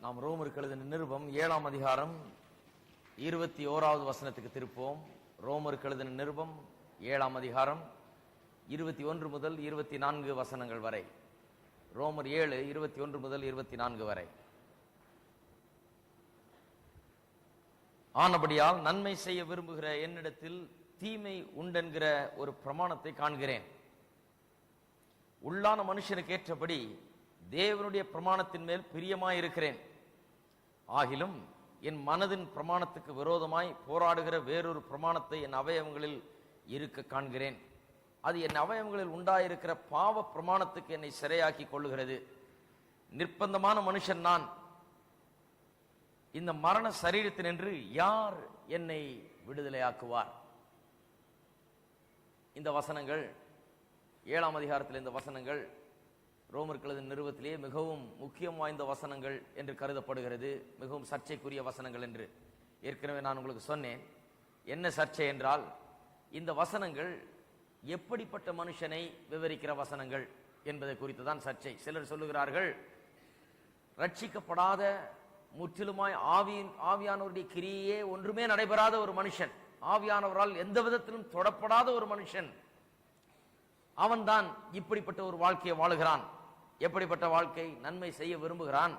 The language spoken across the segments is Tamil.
நாம் ரோமருக்கு எழுதின நிருபம் 7ஆம் அதிகாரம் 21வது வசனத்துக்கு திருப்போம். ரோமருக்கு எழுதின நிருபம் 7ஆம் அதிகாரம் 21 முதல் 24 வசனங்கள் வரை. ரோமர் 7 21 முதல் 24 வரை. ஆனபடியால் நன்மை செய்ய விரும்புகிற என்னிடத்தில் தீமை உண்டென்கிற ஒரு பிரமாணத்தை காண்கிறேன். உள்ளான மனுஷனுக்கு ஏற்றபடி தேவனுடைய பிரமாணத்தின் மேல் பிரியமாயிருக்கிறேன். ஆகிலும் என் மனதின் பிரமாணத்துக்கு விரோதமாய் போராடுகிற வேறொரு பிரமாணத்தை என் அவயவங்களில் இருக்க காண்கிறேன். அது என் அவயவங்களில் உண்டாயிருக்கிற பாவ பிரமாணத்துக்கு என்னை சிறையாக்கி கொள்ளுகிறது. நிர்பந்தமான மனுஷன் நான். இந்த மரண சரீரத்தினின்று யார் என்னை விடுதலையாக்குவார்? இந்த வசனங்கள் 7ஆம் அதிகாரத்தில் இந்த வசனங்கள் ரோமருக்கு எழுதின நிருபத்திலேயே மிகவும் முக்கியம் வாய்ந்த வசனங்கள் என்று கருதப்படுகிறது. மிகவும் சர்ச்சைக்குரிய வசனங்கள் என்று ஏற்கனவே நான் உங்களுக்கு சொன்னேன். என்ன சர்ச்சை என்றால், இந்த வசனங்கள் எப்படிப்பட்ட மனுஷனை விவரிக்கிற வசனங்கள் என்பதை குறித்து தான் சர்ச்சை. சிலர் சொல்லுகிறார்கள், ரட்சிக்கப்படாத முற்றிலுமாய் ஆவியானவருடைய கிரியே ஒன்றுமே நடைபெறாத ஒரு மனுஷன், ஆவியானவரால் எந்த விதத்திலும் தொடப்படாத ஒரு மனுஷன், அவன்தான் இப்படிப்பட்ட ஒரு வாழ்க்கையை வாழுகிறான். எப்படிப்பட்ட வாழ்க்கை? நன்மை செய்ய விரும்புகிறான்,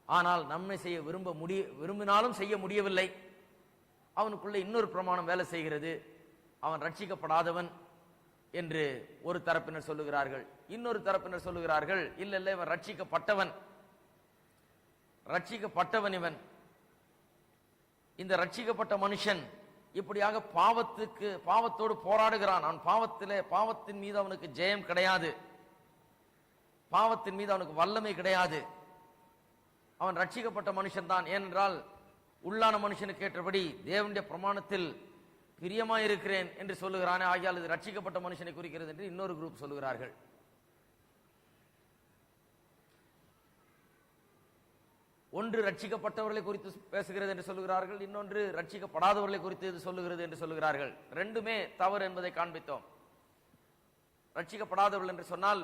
ஆனால் நன்மை செய்ய விரும்பினாலும் செய்ய முடியவில்லை. அவனுக்குள்ள இன்னொரு பிரமாணம் வேலை செய்கிறது. அவன் ரட்சிக்கப்படாதவன் என்று ஒரு தரப்பினர் சொல்லுகிறார்கள். இன்னொரு தரப்பினர் சொல்லுகிறார்கள், இல்ல இல்ல, இவன் ரட்சிக்கப்பட்டவன். இவன். இந்த ரட்சிக்கப்பட்ட மனுஷன் இப்படியாக பாவத்தோடு போராடுகிறான். அவன் பாவத்தின் மீது அவனுக்கு ஜெயம் கிடையாது, பாவத்தின் மீது அவனுக்கு வல்லமை கிடையாது. அவன் ரட்சிக்கப்பட்ட மனுஷன் தான். ஏனென்றால் உள்ளான மனுஷனுக்கு ஏற்றபடி தேவனுடைய பிரமாணத்தில் பிரியமாயிருக்கிறேன் என்று சொல்லுகிறானே, ஆகியால் இது ரட்சிக்கப்பட்ட மனுஷனை குறிக்கிறது என்று இன்னொரு குரூப் சொல்லுகிறார்கள். ஒன்று ரட்சிக்கப்பட்டவர்களை குறித்து பேசுகிறது என்று சொல்லுகிறார்கள், இன்னொன்று ரட்சிக்கப்படாதவர்களை குறித்து இது சொல்லுகிறது என்று சொல்லுகிறார்கள். ரெண்டுமே தவறு என்பதை காண்பித்தோம். ரட்சிக்கப்படாதவர்கள் என்று சொன்னால்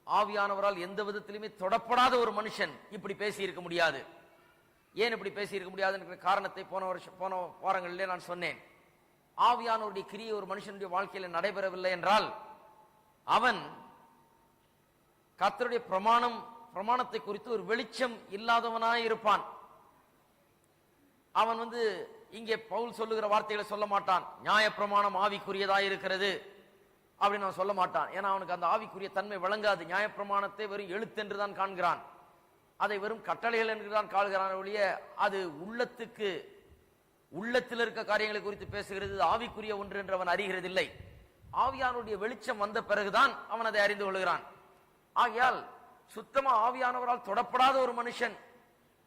ஆவியானவரால் எந்த விதத்திலுமே தொடப்படாத ஒரு மனுஷன் இப்படி பேசி இருக்க முடியாது. ஏன் இப்படி பேசி இருக்க முடியாது என்ற காரணத்தை போன வாரங்களிலே நான் சொன்னேன். ஆவியானவருடைய கிரியை ஒரு மனுஷனுடைய வாழ்க்கையில் நடைபெறவில்லை என்றால் அவன் கர்த்தருடைய பிரமாணத்தை குறித்து ஒரு வெளிச்சம் இல்லாதவனாய் இருப்பான். அவன் இங்கே பவுல் சொல்லுகிற வார்த்தைகளை சொல்ல மாட்டான். நியாயப்பிரமாணம் ஆவிக்குரியதாய் இருக்கிறது அப்படின்னு அவன் சொல்ல மாட்டான். ஏன்னா அவனுக்கு அந்த ஆவிக்குரிய தன்மை வழங்காது. நியாயப்பிரமாணத்தை வெறும் எழுத்தென்று தான் காண்கிறான், அதை வெறும் கட்டளைகள் என்று தான் காண்கிறான் ஒழிய அது உள்ளத்தில் இருக்க காரியங்களை குறித்து பேசுகிறது, ஆவிக்குரிய ஒன்று என்று அவன் அறிகிறதில்லை. ஆவியானுடைய வெளிச்சம் வந்த பிறகுதான் அவன் அதை அறிந்து கொள்கிறான். ஆகையால் சுத்தமா ஆவியானவரால் தொடப்படாத ஒரு மனுஷன்,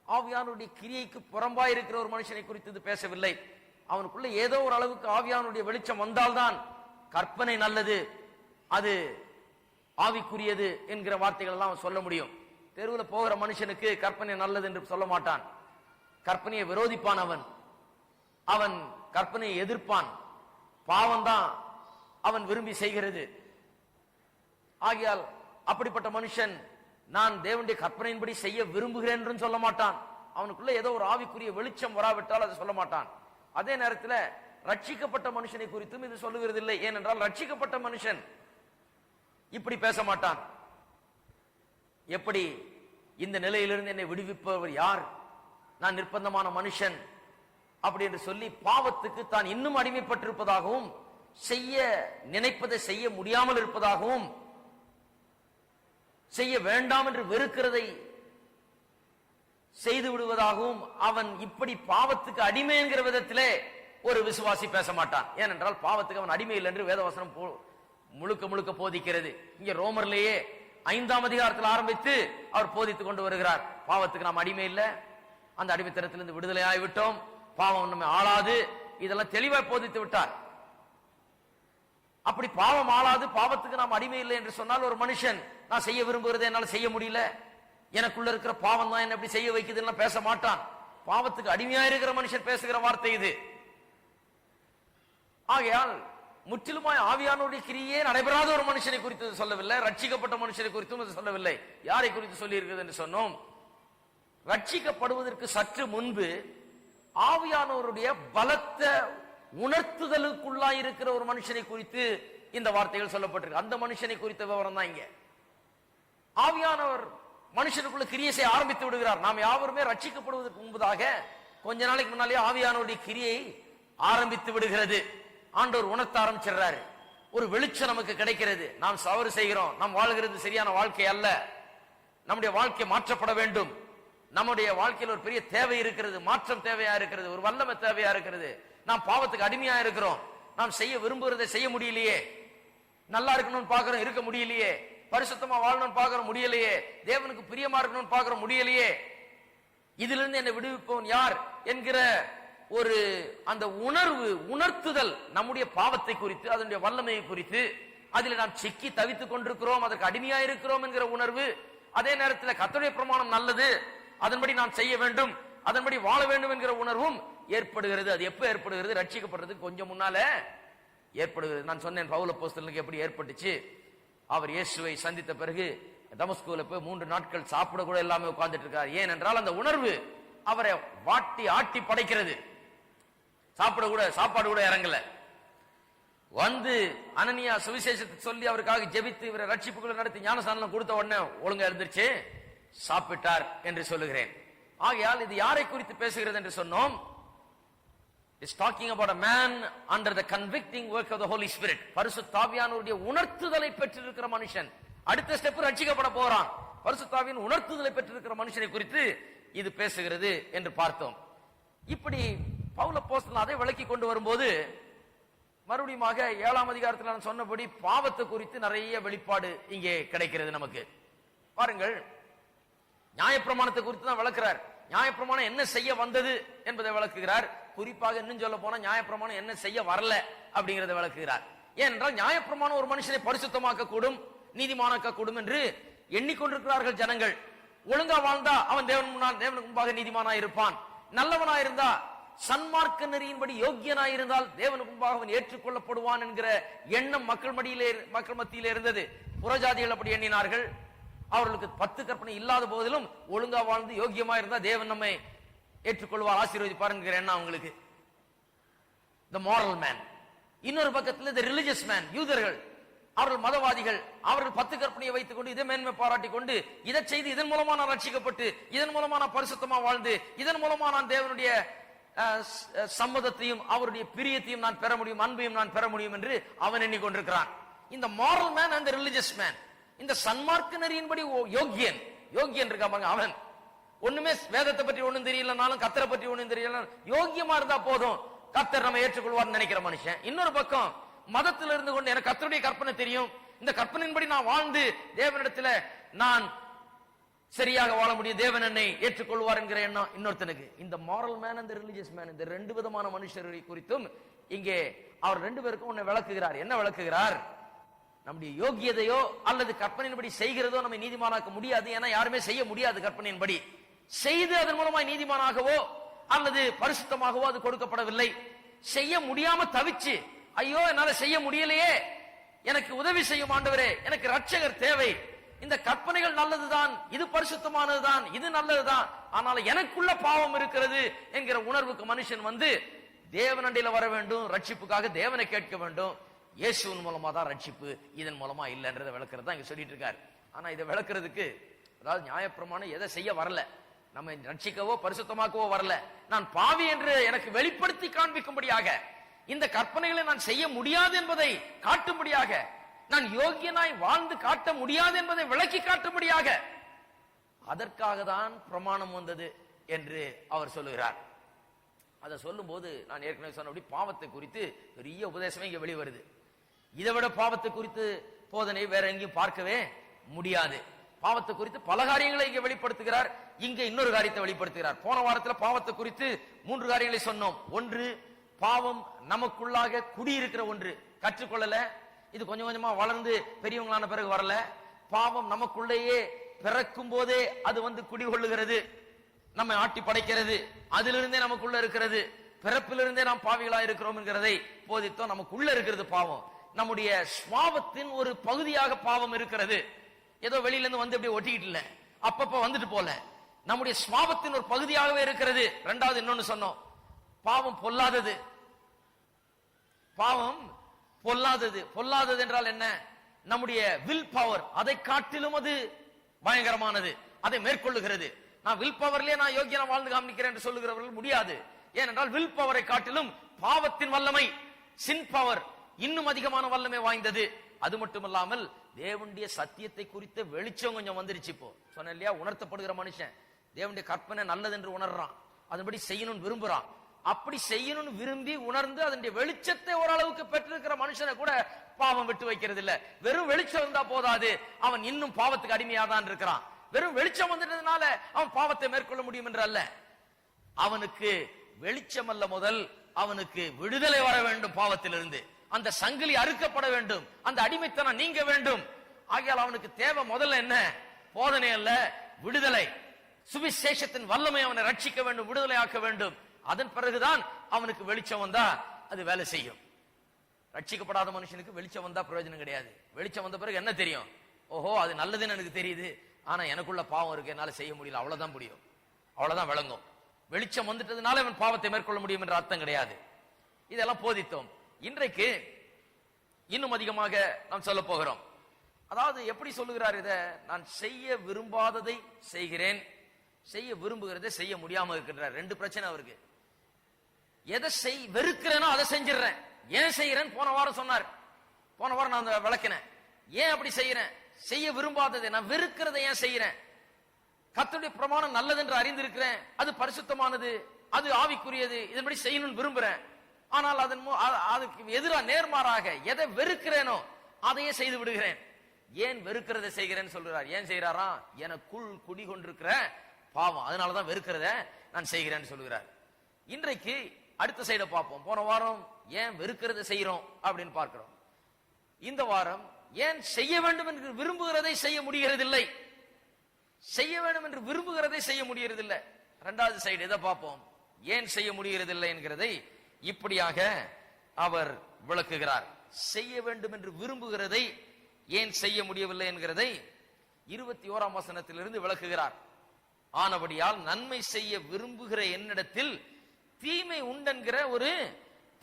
ஆவியானுடைய கிரியைக்கு புறம்பாய் இருக்கிற ஒரு மனுஷனை குறித்து இது பேசவில்லை. அவனுக்குள்ள ஏதோ ஒரு அளவுக்கு ஆவியானுடைய வெளிச்சம் வந்தால்தான் கற்பனை நல்லது, அது ஆவிக்குரியது என்கிற வார்த்தைகள் எல்லாம் அவன் சொல்ல முடியும். தெருவில் போகிற மனுஷனுக்கு கற்பனை நல்லது என்று சொல்ல மாட்டான். கற்பனையை விரோதிப்பான். அவன் கற்பனையை எதிர்ப்பான். பாவம் தான் அவன் விரும்பி செய்கிறது. ஆகையால் அப்படிப்பட்ட மனுஷன் நான் தேவனுடைய கற்பனையின்படி செய்ய விரும்புகிறேன் என்று சொல்ல மாட்டான். அவனுக்குள்ள ஏதோ ஒரு ஆவிக்குரிய வெளிச்சம் வராவிட்டால் அதை சொல்ல மாட்டான். அதே நேரத்தில் ரட்சிக்கப்பட்ட மனுஷனை குறித்தும் இது சொல்லுகிறதில்லை. ஏனென்றால் ரட்சிக்கப்பட்ட மனுஷன் இப்படி பேச மாட்டான். எப்படி இந்த நிலையிலிருந்து என்னை விடுவிப்பவர் யார்? நான் நிர்பந்தமான மனுஷன் அப்படி என்று சொல்லி பாவத்துக்கு தான் இன்னும் அடிமைப்பட்டிருப்பதாகவும், செய்ய நினைப்பதை செய்ய முடியாமல் இருப்பதாகவும், செய்ய வேண்டாம் என்று வெறுக்கிறதை செய்து விடுவதாகவும் அவன் இப்படி பாவத்துக்கு அடிமை என்கிற விதத்திலே ஒரு விசுவாசி பேச மாட்டான். ஏனென்றால் பாவத்துக்கு அவன் அடிமை இல்லை என்று வேதவசனம் முழுக்க போதிக்கிறது. இங்க ரோமர்லேயே 5ஆம் அதிகாரத்தில் ஆரம்பித்து அவர் போதித்துக் கொண்டு வருகிறார். பாவத்துக்கு நாம் அடிமை இல்லை, அந்த அடிமைத்தனத்திலிருந்து விடுதலை ஆகிவிட்டோம், பாவம் நம்மை ஆளாது, இதெல்லாம் தெளிவாய் போதித்து விட்டார். அப்படி பாவம் ஆளாது, பாவத்துக்கு நாம் அடிமை இல்லை என்று சொன்னால் ஒரு மனுஷன் நான் செய்ய விரும்புகிறதை என்னால் செய்ய முடியல, எனக்குள்ள இருக்கிற பாவம் தான் என்ன எப்படி செய்ய வைக்குதுன்னு பேச மாட்டான். பாவத்துக்கு அடிமையா இருக்கிற மனுஷன் பேசுகிற வார்த்தை இது. ஆகையால் முற்றிலுமாய் ஆவியானுடைய கிரியே நடைபெறாத ஒரு மனுஷனை குறித்து சொல்லவில்லை, ரட்சிக்கப்பட்ட மனுஷனை குறித்தும் சொல்லவில்லை. யாரை குறித்து சொல்லி இருக்கிறது என்று சொன்னோம்? ரட்சிக்கப்படுவதற்கு சற்று முன்பு ஆவியானவருடைய பலத்த உணர்த்துதலுக்குள்ளாய் இருக்கிற ஒரு மனுஷனை குறித்து இந்த வார்த்தைகள் சொல்லப்பட்டிருக்கு. அந்த மனுஷனை குறித்த விவரம் தான் இங்க. ஆவியானவர் மனுஷனுக்குள்ள கிரியை செய்ய ஆரம்பித்து விடுகிறார். நாம் யாவருமே ரட்சிக்கப்படுவதற்கு முன்பதாக கொஞ்ச நாளைக்கு முன்னாலே ஆவியானவருடைய கிரியை ஆரம்பித்து விடுகிறது. ஆண்டவர் உணர்த்த ஆரம்பிச்சிடுறாரு. ஒரு வெளிச்சம் நமக்கு கிடைக்கிறது. நாம் தவறு செய்கிறோம், நாம் வாழ்கிறது சரியான வாழ்க்கை அல்ல, நம்முடைய வாழ்க்கை மாற்றப்பட வேண்டும், நம்முடைய வாழ்க்கையில் ஒரு பெரிய தேவை இருக்கிறது, மாற்றம் தேவையா இருக்கிறது, ஒரு வல்லமை தேவையா இருக்கிறது, நாம் பாவத்துக்கு அடிமையா இருக்கிறோம், நாம் செய்ய விரும்புகிறதை செய்ய முடியலையே, நல்லா இருக்கணும்னு பாக்குறோம் இருக்க முடியலையே, பரிசுத்தமா வாழணும்னு பாக்குறோம் முடியலையே, தேவனுக்கு பிரியமா இருக்கணும்னு பாக்குறோம் முடியலையே, இதிலிருந்து என்னை விடுவிப்பவன் யார் என்கிற ஒரு அந்த உணர்வு, உணர்த்துதல் நம்முடைய பாவத்தை குறித்து, அதனுடைய வல்லமையை குறித்து, அதில் நாம் சிக்கி தவித்துக் கொண்டிருக்கிறோம், அதற்கு அடிமையா இருக்கிறோம் என்கிற உணர்வு, அதே நேரத்தில் கர்த்தருடைய பிரமாணம் நல்லது, அதன்படி நான் செய்ய வேண்டும், அதன்படி வாழ வேண்டும் என்கிற உணர்வும் ஏற்படுகிறது. அது எப்ப ஏற்படுகிறது? ரட்சிக்கப்படுறதுக்கு கொஞ்சம் முன்னால ஏற்படுகிறது. நான் சொன்னேன் பவுல் அப்போஸ்தலனுக்கு எப்படி ஏற்பட்டுச்சு. அவர் இயேசுவை சந்தித்த பிறகு தமஸ்குல போய் 3 நாட்கள் சாப்பிட கூட எல்லாமே உட்கார்ந்துட்டு இருக்கார். ஏனென்றால் அந்த உணர்வு அவரை வாட்டி ஆட்டி படைக்கிறது. சாப்பாடு கூட இறங்கல. வந்து அனனியா சுவிசேஷத்தை சொல்லி அவருக்காக ஜெபித்து இவரை ரட்சிப்புகளை நடத்தி ஞானஸ்நானம் கொடுத்த உடனே ஒழுங்கா இருந்துச்சு, சாப்பிட்டார் என்று சொல்லுகிறேன். ஆகையால் இது யாரை குறித்து பேசுகிறது என்று சொன்னோம்? It's talking about a man under the convicting work of the Holy Spirit. பரிசுத்த ஆவியானவருடைய உணர்த்துதலை பெற்றிருக்கிற மனுஷன் அடுத்த ஸ்டெப் ரட்சிக்கப்பட போறான். பரிசுத்த ஆவியின் உணர்த்துதலை பெற்றிருக்கிற மனுஷனை குறித்து இது பேசுகிறது என்று பார்த்தோம். இப்படி பவுல் அப்போஸ்தலன் அதை விளக்கி கொண்டு வரும்போது மறுபடியும் 7ஆம் அதிகாரத்தில் நான் சொன்னபடி பாவத்தை குறித்து நிறைய வெளிப்பாடு இங்கே கிடைக்கிறது நமக்கு. பாருங்கள், நியாயப்பிரமாணத்தை குறித்து தான் விளக்குறார். நியாயப்பிரமாணம் என்ன செய்ய வந்தது என்பதை விளக்குகிறார். குறிப்பாக இன்னும் சொல்ல போனா நியாயப்பிரமாணம் என்ன செய்ய வரல அப்படிங்கறதை விளக்குகிறார். ஏனென்றால் நியாயப்பிரமாணம் ஒரு மனுஷனை பரிசுத்தமாக்க கூடும், நீதிமானாக்க கூடும் என்று எண்ணிக்கொண்டிருக்கிறார்கள் ஜனங்கள். ஒழுங்கா வாழ்ந்தா அவன் தேவனுக்கு முன்பாக நீதிமானா இருப்பான், நல்லவனா இருந்தா சன்மார்க்க நெறியின்படி யோக்கியனாய் இருந்தால் தேவனுக்கு முன்பாக அவன் ஏற்றுக்கொள்ளப்படுவான் என்கிற எண்ணம் மக்கள் மத்தியிலே இருந்தது. புறஜாதிகள் அப்படி எண்ணினார்கள். அவர்களுக்கு 10 கற்பனை இல்லாத போதிலும் ஒழுங்கா வாழ்ந்து யோக்கியமா இருந்தா தேவன் நம்மை ஏற்றுக்கொள்வார், ஆசீர்வதிப்பார் என்கிற எண்ணம் அவங்களுக்கு. the moral man. இன்னொரு பக்கத்தில் the religious man, யூதர்கள், அவர்கள் மதவாதிகள், அவர்கள் 10 கற்பனையை வைத்துக் கொண்டு இதை மேன்மை பாராட்டி கொண்டு இதை செய்து இதன் மூலமா நான் ரட்சிக்கப்பட்டு, இதன் மூலமா நான் பரிசுத்தமா வாழ்ந்து, இதன் மூலமா நான் தேவனுடைய சம்மதத்தையும் அவருடைய பிரியத்தையும் நான் பெற முடியும், அன்பையும் நான் பெற முடியும் என்று அவன் எண்ணிக்கொண்டிருக்கிறான். இந்த moral man and the religious man, இந்த சன்மார்க்க நெறியின்படி யோகியன் இருக்காங்க. அவன் ஒண்ணுமே வேதத்தை பற்றி ஒண்ணும் தெரியலனாலும், கர்த்தரை பற்றி ஒண்ணும் தெரியல, யோகியமா இருந்தா போதும், கர்த்தர் நம்ம ஏற்றுக்கொள்வார் நினைக்கிற மனுஷன். இன்னொரு பக்கம் மதத்தில் இருந்து கொண்டு எனக்கு கர்த்தருடைய கற்பனை தெரியும், இந்த கற்பனையின்படி நான் வாழ்ந்து தேவனிடத்துல நான் சரியாக வாழ முடியும், தேவன் என்னை ஏற்றுக்கொள்வார் என்கிற எண்ணம் இன்னொருத்தனுக்கு. இந்த moral man and the religious man, இந்த 2 விதமான மனுஷரை குறித்தும் இங்கே அவர் 2 பேருக்கும் ஒன்னு விளக்குகிறார். என்ன விளக்குகிறார்? நம்முடைய யோகியதையோ அல்லது கற்பனையின்படி செய்கிறதோ நம்மை நீதிமானாக்க முடியாது. ஏன்னா யாருமே செய்ய முடியாது. கற்பனையின்படி செய்து அதன் மூலமா நீதிமானாகவோ அல்லது பரிசுத்தமாகவோ அது கொடுக்கப்படவில்லை. செய்ய முடியாம தவிச்சு, ஐயோ என்னால செய்ய முடியலையே, எனக்கு உதவி செய்யும் ஆண்டவரே, எனக்கு ரட்சகர் தேவை, இந்த கற்பனைகள் நல்லதுதான், இது பரிசுத்தமானதுதான், இது நல்லதுதான், ஆனால் எனக்குள்ள பாவம் இருக்கிறது என்கிற உணர்வுக்கு மனுஷன் வந்து தேவனண்டையில வர வேண்டும், ரட்சிப்புக்காக தேவனை கேட்க வேண்டும். இயேசுவின் மூலமா தான் ரட்சிப்பு, இதன் மூலமா இல்லைன்றதை விளக்குறதா இங்க சொல்லிட்டு இருக்காரு. ஆனா இதை விளக்குறதுக்கு, அதாவது நியாயப்பிரமாணம் எதை செய்ய வரல, நம்ம ரட்சிக்கவோ பரிசுத்தமாக்கவோ வரல, நான் பாவி என்று எனக்கு வெளிப்படுத்தி காண்பிக்கும்படியாக, இந்த கற்பனைகளை நான் செய்ய முடியாது என்பதை காட்டும்படியாக, நான் யோகியனாய் வாழ்ந்து காட்ட முடியாது என்பதை விளக்கி காட்டும்படியாக, அதற்காக தான் பிரமாணம் வந்தது என்று அவர் சொல்லுகிறார். அதை சொல்லும் போது நான் ஏற்கனவே சொன்னபடி பாவத்தை குறித்து பெரிய உபதேசமே இங்க வெளிவருது. இதை விட பாவத்தை குறித்து போதனை வேற எங்கேயும் பார்க்கவே முடியாது. பாவத்தை குறித்து பல காரியங்களை இங்க வெளிப்படுத்துகிறார். இங்க இன்னொரு காரியத்தை வெளிப்படுத்துகிறார். போன வாரத்தில் பாவத்தை குறித்து 3 காரியங்களை சொன்னோம். ஒன்று, பாவம் நமக்குள்ளாக குடியிருக்கிற ஒன்று, கற்றுக்கொள்ளல, இது கொஞ்சம் கொஞ்சமா வளர்ந்து பெரியவங்களான பிறகு வரல. பாவம் நமக்குள்ளேயே பிறக்கும் போதே அது வந்து குடிகொள்ளுகிறது, நம்மை ஆட்டி படைக்கிறது, அதிலிருந்தே நமக்குள்ள இருக்கிறது, பிறப்பிலிருந்தே நாம் பாவிகளா இருக்கிறோம் என்கிறதை போதித்தோம். நமக்குள்ள இருக்கிறது பாவம், நம்முடைய சுவாபத்தின் ஒரு பகுதியாக பாவம் இருக்கிறது. ஏதோ வெளியில இருந்து வந்து அப்படியே ஒட்டிக்கிட்டு இல்ல, அப்பப்ப வந்துட்டு போல, நம்முடைய சுவாபத்தின் ஒரு பகுதியாகவே இருக்கிறது. இரண்டாவது இன்னொன்னு சொன்னோம், பாவம் பொல்லாதது. பாவம் பொல்லாதது. பொல்லாதது என்றால் என்ன? நம்முடைய வில் பவர் அதை காட்டிலும் அது பயங்கரமானது, அதை மேற்கொள்ளுகிறது. நான் வில் பவர்லயே நான் யோகியனா வாழ்ந்து காமிக்கிறேன் என்று சொல்லுகிறவர்கள் முடியாது. ஏனென்றால் வில் பவரை காட்டிலும் பாவத்தின் வல்லமை, சின் பவர் இன்னும் அதிகமான வல்லமை வாய்ந்தது. அது மட்டுமல்லாமல் தேவனுடைய சத்தியத்தை குறித்த வெளிச்சம் கொஞ்சம் வந்துருச்சு. இப்போ சொன்ன இல்லையா, உணர்த்தப்படுகிற மனுஷன் தேவனுடைய கற்பனை நல்லது என்று உணர்றான், அதன்படி செய்யணும்னு விரும்புறான். அப்படி செய்யணும்னு விரும்பி உணர்ந்து அதனுடைய வெளிச்சத்தை ஓரளவுக்கு பெற்றிருக்கிற மனுஷனை கூட பாவம் விட்டு வைக்கிறது இல்ல. வெறும் வெளிச்சம் இருந்தா போதாது, அவன் இன்னும் பாவத்துக்கு அடிமையாதான் இருக்கிறான். வெறும் வெளிச்சம் வந்துட்டதுனால அவன் பாவத்தை மேற்கொள்ள முடியும் என்று அல்ல. அவனுக்கு வெளிச்சம் அல்ல, முதல் அவனுக்கு விடுதலை வர வேண்டும் பாவத்திலிருந்து. அந்த சங்கிலி அறுக்கப்பட வேண்டும், அந்த அடிமைத்தனம் நீங்க வேண்டும். ஆகையால் அவனுக்கு தேவை முதல்ல என்ன? போதனை அல்ல, விடுதலை. சுவிசேஷத்தின் வல்லமை அவனை ரட்சிக்க வேண்டும், விடுதலை ஆக்க வேண்டும். அதன் பிறகுதான் அவனுக்கு வெளிச்சம் வந்தா அது வேலை செய்யும். ரட்சிக்கப்படாத மனுஷனுக்கு வெளிச்சம் வந்தா பிரயோஜனம் கிடையாது. வெளிச்சம் வந்த பிறகு என்ன தெரியும்? ஓஹோ, அது நல்லதுன்னு எனக்கு தெரியுது, ஆனா எனக்குள்ள பாவம் இருக்கு, என்னால செய்ய முடியல, அவ்வளவுதான் முடியும், அவ்வளவுதான் விளங்கும். வெளிச்சம் வந்துட்டதுனால அவன் பாவத்தை மேற்கொள்ள முடியும் என்ற அர்த்தம் கிடையாது. இதெல்லாம் போதித்தோம். இன்றைக்கு இன்னும் அதிகமாக நாம் சொல்ல போகிறோம். அதாவது எப்படி சொல்லுகிறார் இத? நான் செய்ய விரும்பாததை செய்கிறேன், செய்ய விரும்புகிறதை செய்ய முடியாம இருக்கின்றார். ரெண்டு பிரச்சனை அவருக்கு. எதை வெறுக்கிறேனோ அதை செஞ்சிடறேன். ஏன் செய்யறேன்? போன வாரம் சொன்னார், போன வாரம் நான் விளக்கினேன். ஏன் அப்படி செய்யறேன்? செய்ய விரும்பாததை நான் வெறுக்கிறதை ஏன் செய்யறேன்? கர்த்தருடைய பிரமாணம் நல்லது என்று அறிந்திருக்கிறேன், அது பரிசுத்தமானது, அது ஆவிக்குரியது, இதன்படி செய்யணும்னு விரும்புறேன். ஆனால் அதுக்கு எதிராக நேர்மாறாக எதை வெறுக்கிறேனோ அதையே செய்து விடுகிறேன். ஏன் வெறுக்கிறதை செய்கிறேன்னு சொல்றார். ஏன் செய்யறாரா? எனக்குள் குடிகொண்டிருக்கிற பாவம், அதனாலதான் வெறுக்கிறத நான் செய்கிறேன்னு சொல்லுகிறார். இன்றைக்கு அடுத்த சைட பார்ப்போம். போன வாரம் ஏன் வெறுக்கிறத செய்யறோம் அப்படின்னு பார்க்கிறோம். இந்த வாரம் ஏன் செய்ய வேண்டும் என்று விரும்புகிறதை செய்ய முடிகிறதில்லை, செய்ய வேண்டும் என்று விரும்புகிறதை செய்ய முடிகிறதில்லை. இரண்டாவது சைடு இதை பார்ப்போம். ஏன் செய்ய முடிகிறதில்லை என்கிறதை இப்படியாக அவர் விளக்குகிறார். செய்ய வேண்டும் என்று விரும்புகிறதை ஏன் செய்ய முடியவில்லை என்கிறதை 21ஆம் வசனத்திலிருந்து விளக்குகிறார். ஆனபடியால் நன்மை செய்ய விரும்புகிற என்னிடத்தில் தீமை உண்டென்கிற ஒரு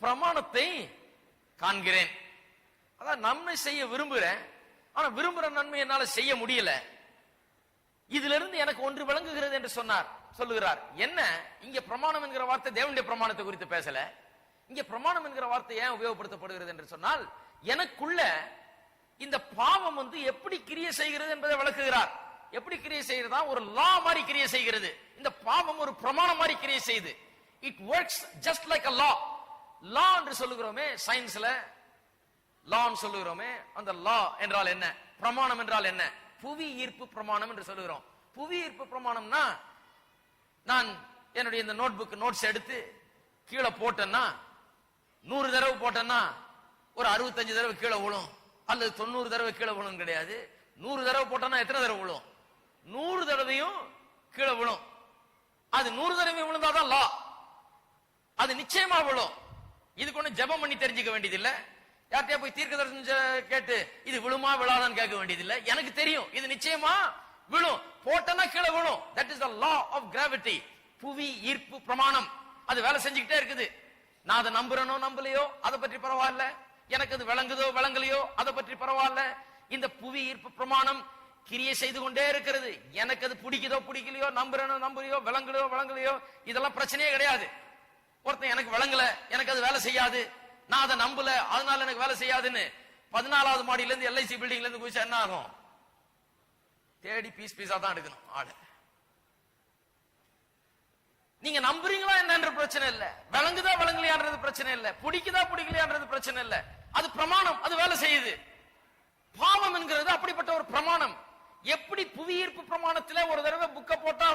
பிரமாணத்தை காண்கிறேன். அதான் நன்மை செய்ய விரும்புகிறேன், ஆனா விரும்புற நன்மை என்னால செய்ய முடியல. இதுல இருந்து எனக்கு ஒன்று விளங்குகிறது என்று சொல்லுகிறார். என்ன? இங்க பிரமாணம் என்கிற வார்த்தை தேவனுடைய பிரமாணத்தை குறித்து பேசல. இங்க பிரமாணம் என்கிற வார்த்தை ஏன் உபயோகப்படுத்தப்படுகிறது என்று சொன்னால், எனக்குள்ள இந்த பாவம் எப்படி கிரியை செய்கிறது என்பதை விளக்குகிறார். எப்படி கிரியை செய்கிறதா? ஒரு லா மாதிரி கிரியை செய்கிறது. இந்த பாவம் ஒரு பிரமாணம் மாதிரி கிரியை செய்து. It works just like a law. லா என்று சொல்லுகிறோமே சயின்ஸ்ல, லான்னு சொல்லுகிறோமே, அந்த லா என்றால் என்ன? பிரமாணம் என்றால் என்ன? புவி ஈர்ப்பு பிரமாணம் என்று சொல்லுகிறோம். புவி ஈர்ப்பு பிரமாணம்னா, நான் என்னுடைய இந்த நோட்ஸ் எடுத்து கீழே போட்டேன்னா, 100 தடவை போட்டேன்னா ஒரு 65 தடவை கீழே விழும், அல்லது 90 தடவை கீழே விழும் கிடையாது. 100 தடவை போட்டோம்னா எத்தனை தடவை விழும்? 100 தடவையும் கீழே விழும். அது 100 தடவை விழுந்தாதான் லா, அது நிச்சயமா விழும். இதுக்கு ஒண்ணு ஜெபம் பண்ணி தெரிஞ்சுக்க வேண்டியது இல்ல, யார்கிட்டயா போய் தீர்க்க தரிசனம் கேட்டு இது விழுமா விழாதான்னு கேட்க வேண்டியது இல்ல. எனக்கு தெரியும் இது நிச்சயமா விழும், போட்டனா கீழே விழும். That is the law of gravity, புவி ஈர்ப்பு பிரமாணம். அது வேலை செஞ்சுக்கிட்டே இருக்குது. நான் அதை நம்புறனோ நம்பலையோ அதை பற்றி பரவாயில்ல, எனக்கு அது விளங்குதோ விளங்கலையோ அதை பற்றி பரவாயில்ல. இந்த புவி ஈர்ப்பு பிரமாணம் கிரியை செய்து கொண்டே இருக்கிறது. எனக்கு அது பிடிக்குதோ பிடிக்கலையோ, நம்புறனோ நம்பலையோ, விளங்குலையோ விளங்கலையோ, இதெல்லாம் பிரச்சனையே கிடையாது. ஒருத்தன் எனக்கு விளங்கல, எனக்கு அது வேலை செய்யாது, நான் அதை நம்பல, அதனால எனக்கு வேலை செய்யாதுன்னு 14வது மாடியில இருந்து LIC பில்டிங்ல இருந்து குதிச்சா என்ன ஆகும்? தேடி பீஸா தான் எடுக்கணும் ஆளு. நீங்க நம்புறீங்களா என்னன்ற பிரச்சனை இல்ல, விளங்குதா விளங்கலையான்றது பிரச்சனை இல்ல, பிடிக்குதா பிடிக்கலையான்றது பிரச்சனை இல்ல. அது பிரமாணம், அது வேலை செய்யுது. பாவம் என்கிறது அப்படிப்பட்ட ஒரு பிரமாணம். எப்படி புவியீர்ப்பு பிரமாணத்துல ஒரு தடவை புக்க போட்டா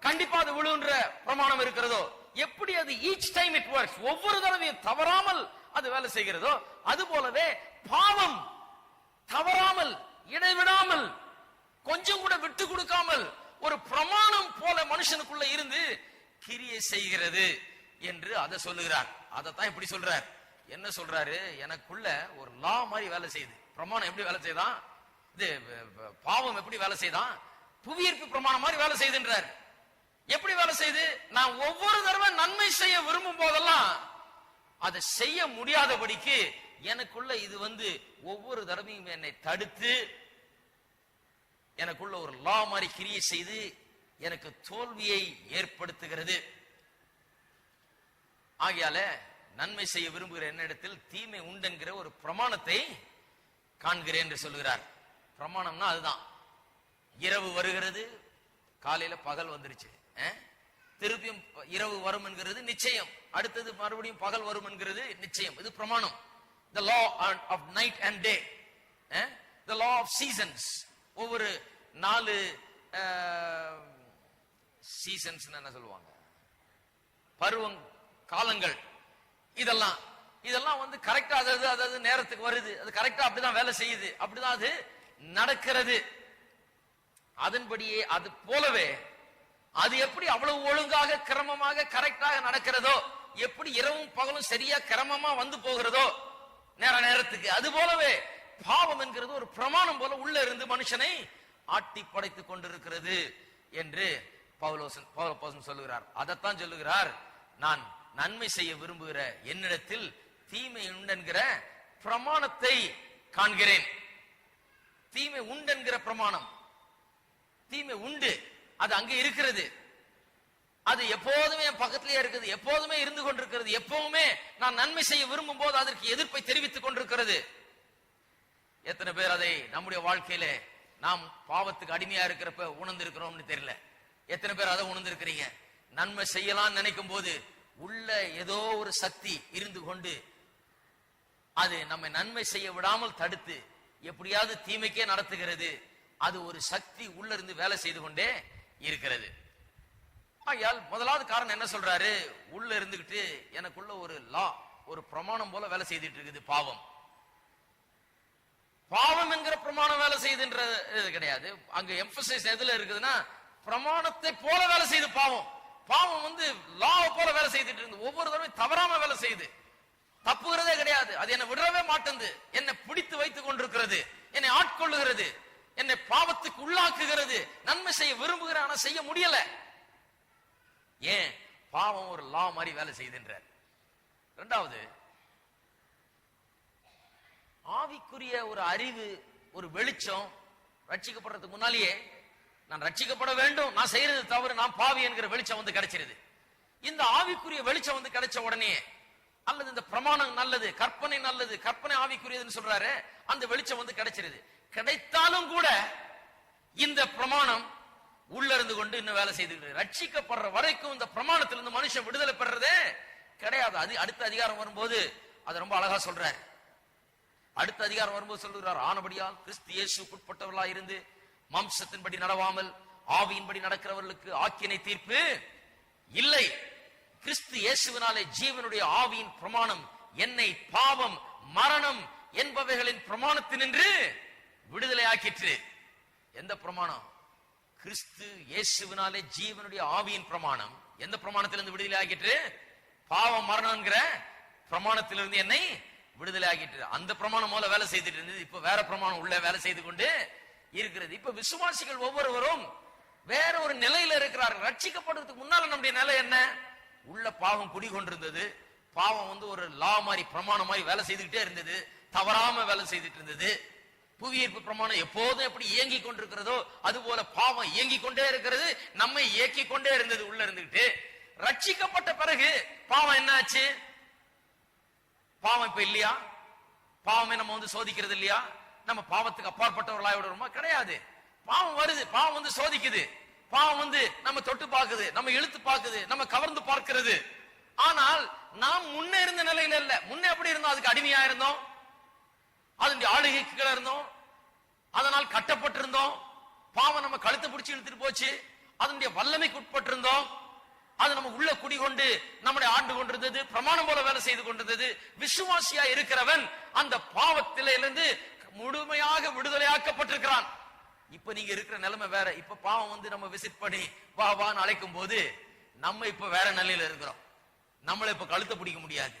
கண்டிப்பா அது விழுன்ற பிரமாணம் இருக்கிறதோ, எப்படி அது ஈச் டைம் இட் வொர்க்ஸ், ஒவ்வொரு தடவையும் தவறாமல் அது வேலை செய்கிறதோ, அது போலவே பாவம் தவறாமல் இடைவிடாமல் கொஞ்சம் கூட விட்டு கொடுக்காமல் ஒரு பிரமாணம் போல மனுஷனுக்குள்ள இருந்து கிரியை செய்கிறது என்று அதை சொல்லுகிறார். அதைத்தான் இப்படி சொல்றார். என்ன சொல்றாரு? எனக்குள்ள ஒரு லா மாதிரி வேலை செய்யுது. பிரமாணம் எப்படி வேலை செய்தான்? இது பாவம் எப்படி வேலை செய்தான்? புவியீர்ப்பு பிரமாணம் மாதிரி வேலை செய்துன்றார். எப்படி வேலை செய்யுது? நான் ஒவ்வொரு தடவை நன்மை செய்ய விரும்பும் போதெல்லாம் அதை செய்ய முடியாதபடிக்கு எனக்குள்ள இது ஒவ்வொரு தடவையும் என்னை தடுத்து எனக்குள்ள ஒரு லா மாதிரி கிரியை செய்து எனக்கு தோல்வியை ஏற்படுத்துகிறது. ஆகையால நன்மை செய்ய விரும்புகிற என்னிடத்தில் தீமை உண்டென்கிற ஒரு பிரமாணத்தை காண்கிறேன் என்று சொல்லுகிறார். பிரமாணம்னா அதுதான். இரவு வருகிறது, காலையில பகல் வந்துருச்சு, திருப்பியும் இரவு வரும் என்கிறது நிச்சயம், அடுத்தது மறுபடியும் பகல் வரும் என்கிறது நிச்சயம். இது பிரமாணம். The law of night and day, the law of seasons. ஒவ்வொரு 4 சீசன்ஸ் என்ன சொல்லுவாங்க, பருவம் காலங்கள், இதெல்லாம் கரெக்டா அதாவது நேரத்துக்கு வருது, அது கரெக்டா அப்படிதான் வேலை செய்யுது, அப்படிதான் அது நடக்கிறது. அதன்படியே அது போலவே அது எப்படி அவ்வளவு ஒழுங்காக கிரமமாக கரெக்டாக நடக்கிறதோ, எப்படி இரவும் பகலும் சரியா கிரமமா போகிறதோ நேரத்துக்கு, அது போலவே பாவம் என்கிறது ஒரு பிரமாணம் போல உள்ள இருந்து மனுஷனை ஆட்டி படைத்துக் கொண்டிருக்கிறது என்று பவுலோசன் சொல்லுகிறார். அதைத்தான் சொல்லுகிறார், நான் நன்மை செய்ய விரும்புகிற என்னிடத்தில் தீமை உண்டென்கிற பிரமாணத்தை காண்கிறேன். தீமை உண்டென்கிற பிரமாணம், தீமை உண்டு, அது அங்கே இருக்கிறது, அது எப்போதுமே என் பக்கத்திலேயே இருக்குது, எப்போதுமே இருந்து கொண்டிருக்கிறது, எப்பவுமே நான் நன்மை செய்ய விரும்பும் போது அதற்கு எதிர்ப்பை தெரிவித்துக் கொண்டிருக்கிறது. எத்தனை பேர் அதை நம்முடைய வாழ்க்கையில நாம் பாவத்துக்கு அடிமையா இருக்கிறப்ப உணர்ந்திருக்கிறோம்னு தெரியல. எத்தனை பேர் அதை உணர்ந்திருக்கிறீங்க? நன்மை செய்யலாம் நினைக்கும் போது உள்ள ஏதோ ஒரு சக்தி இருந்து கொண்டு அது நம்ம நன்மை செய்ய விடாமல் தடுத்து எப்படியாவது தீமைக்கே நடத்துகிறது. அது ஒரு சக்தி உள்ள இருந்து வேலை செய்து கொண்டே இருக்கிறது. ஆகையால் முதலாவது காரணம் என்ன சொல்றாரு? உள்ள இருந்துகிட்டு எனக்குள்ள ஒரு லா, ஒரு பிரமாணம் போல வேலை செய்துட்டு இருக்குது பாவம். பாவம் என்கிற பிரமாணம் வேலை செய்துன்றது கிடையாது. அங்க எம்பசைஸ் எதுல இருக்குதுன்னா, பிரமாணத்தை போல வேலை செய்து பாவம். பாவம் லாவை போல வேலை செய்துட்டு இருந்து ஒவ்வொரு தடவை தவறாம வேலை செய்யுது, தப்புகிறதே கிடையாது. அது என்னை விடவே மாட்டேங்குது, என்னை பிடித்து வைத்துக் கொண்டிருக்கிறது, என்னை ஆட்கொள்ளுகிறது, என்னை பாவத்துக்கு உள்ளாக்குகிறது. நன்மை செய்ய விரும்புகிறேன், ஆனா செய்ய முடியல. ஏன்? பாவம் ஒரு லா மாதிரி வேலை செய்துன்றார். இரண்டாவது, ஆவிக்குரிய ஒரு அறிவு, ஒரு வெளிச்சம், ரட்சிக்கப்படுறதுக்கு முன்னாலேயே நான் ரட்சிக்கப்பட வேண்டும், நான் செய்யறது தவறு, நான் பாவி என்கிற வெளிச்சம் கிடைச்சிருது. இந்த ஆவிக்குரிய வெளிச்சம் கிடைச்ச உடனே, அல்லது இந்த பிரமாணம் நல்லது, கற்பனை நல்லது, கற்பனை ஆவிக்குரியதுன்னு சொல்றாரு, அந்த வெளிச்சம் கிடைச்சிருது. கிடைத்தாலும் கூட இந்த பிரமாணம் உள்ள இருந்து கொண்டு இன்னும் வேலை செய்து ரட்சிக்கப்படுற வரைக்கும் இந்த பிரமாணத்திலிருந்து மனுஷன் விடுதலை பெறதே கிடையாது. அது அடுத்த அதிகாரம் வரும்போது அது ரொம்ப அழகா சொல்றார். அடுத்த அதிகாரம் வரும்போது சொல்லுகிறார், ஆனபடியால் கிறிஸ்து இயேசுக்குட்பட்டவர்களா இருந்து மாம்சத்தின்படி நடவாமல் ஆவியின்படி நடக்கிறவர்களுக்கு ஆக்கினை தீர்ப்பு இல்லை. கிறிஸ்து இயேசுவினாலே ஜீவனுடைய ஆவியின் பிரமாணம் என்னை பாவம் மரணம் என்பவைகளின் பிரமாணத்தினின்று விடுதலை ஆக்கிற்று. எந்த பிரமாணம்? கிறிஸ்து இயேசுவினாலே ஜீவனுடைய ஆவியின் பிரமாணம் எந்த பிரமாணத்திலிருந்து விடுதலை ஆக்கிற்று? பாவம் மரணம் என்கிற பிரமாணத்திலிருந்து என்னை விடுதலை ஆக்கிட்டு. அந்த பிரமாணம் போல வேலை செய்துட்டு இருந்தது, இப்ப வேற பிரமாணம் உள்ள வேலை செய்து கொண்டு இருக்கிறது. இப்ப விசுவாசிகள் ஒவ்வொருவரும் வேற ஒரு நிலையில இருக்கிறார்கள். ரட்சிக்கப்படுறதுக்கு முன்னால நம்முடைய நிலை என்ன? உள்ள பாவம் குடிகொண்டிருந்தது. பாவம் ஒரு லா மாதிரி பிரமாணம் மாதிரி வேலை செய்துகிட்டே இருந்தது, தவறாம வேலை செய்துட்டு இருந்தது. புவியீர்ப்பு பிரமாணம் எப்போதும் எப்படி இயங்கி கொண்டிருக்கிறதோ அது போல பாவம் இயங்கி கொண்டே இருக்கிறது, நம்மை இயக்கி கொண்டே இருந்தது உள்ள இருந்துகிட்டு. ரட்சிக்கப்பட்ட பிறகு பாவம் என்ன ஆச்சு? பாவம் இப்ப இல்லையா? பாவமே நம்ம சோதிக்கிறது இல்லையா? நம்ம பாவத்துக்கு அப்பாற்பட்டவர்களாக விடுறோமா? கிடையாது. பாவம் வருது, பாவம் சோதிக்குது, பாவம் நம்ம தொட்டு பார்க்குது, நம்ம இழுத்து பார்க்குது, நம்ம கவர்ந்து பார்க்கிறது. ஆனால் நாம் முன்னே இருந்த நிலையில இல்ல. முன்னே எப்படி இருந்தோம்? அதுக்கு அடிமையா இருந்தோம், அதனுடைய ஆளுகைக்கு கீழே இருந்தோம், அதனால் கட்டப்பட்டிருந்தோம். பாவம் நம்ம கழுத்தை பிடிச்சி இழுத்துட்டு போச்சு, அதனுடைய வல்லமைக்கு உட்பட்டிருந்தோம். அது நம்ம உள்ள குடிகொண்டு நம்முடைய ஆண்டு கொண்டிருந்தது, பிரமாணம் போல வேலை செய்து கொண்டிருந்தது. விசுவாசியா இருக்கிறவன் அந்த பாவத்திலிருந்து முழுமையாக விடுதலையாக்கப்பட்டிருக்கிறான். இப்ப நீங்க இருக்கிற நிலைமை வேற. இப்ப பாவம் நம்ம விசிட் பண்ணி வா வான்னு அழைக்கும் போது நம்ம இப்ப வேற நிலையில இருக்கிறோம். நம்மளை இப்ப கழுத்தை பிடிக்க முடியாது,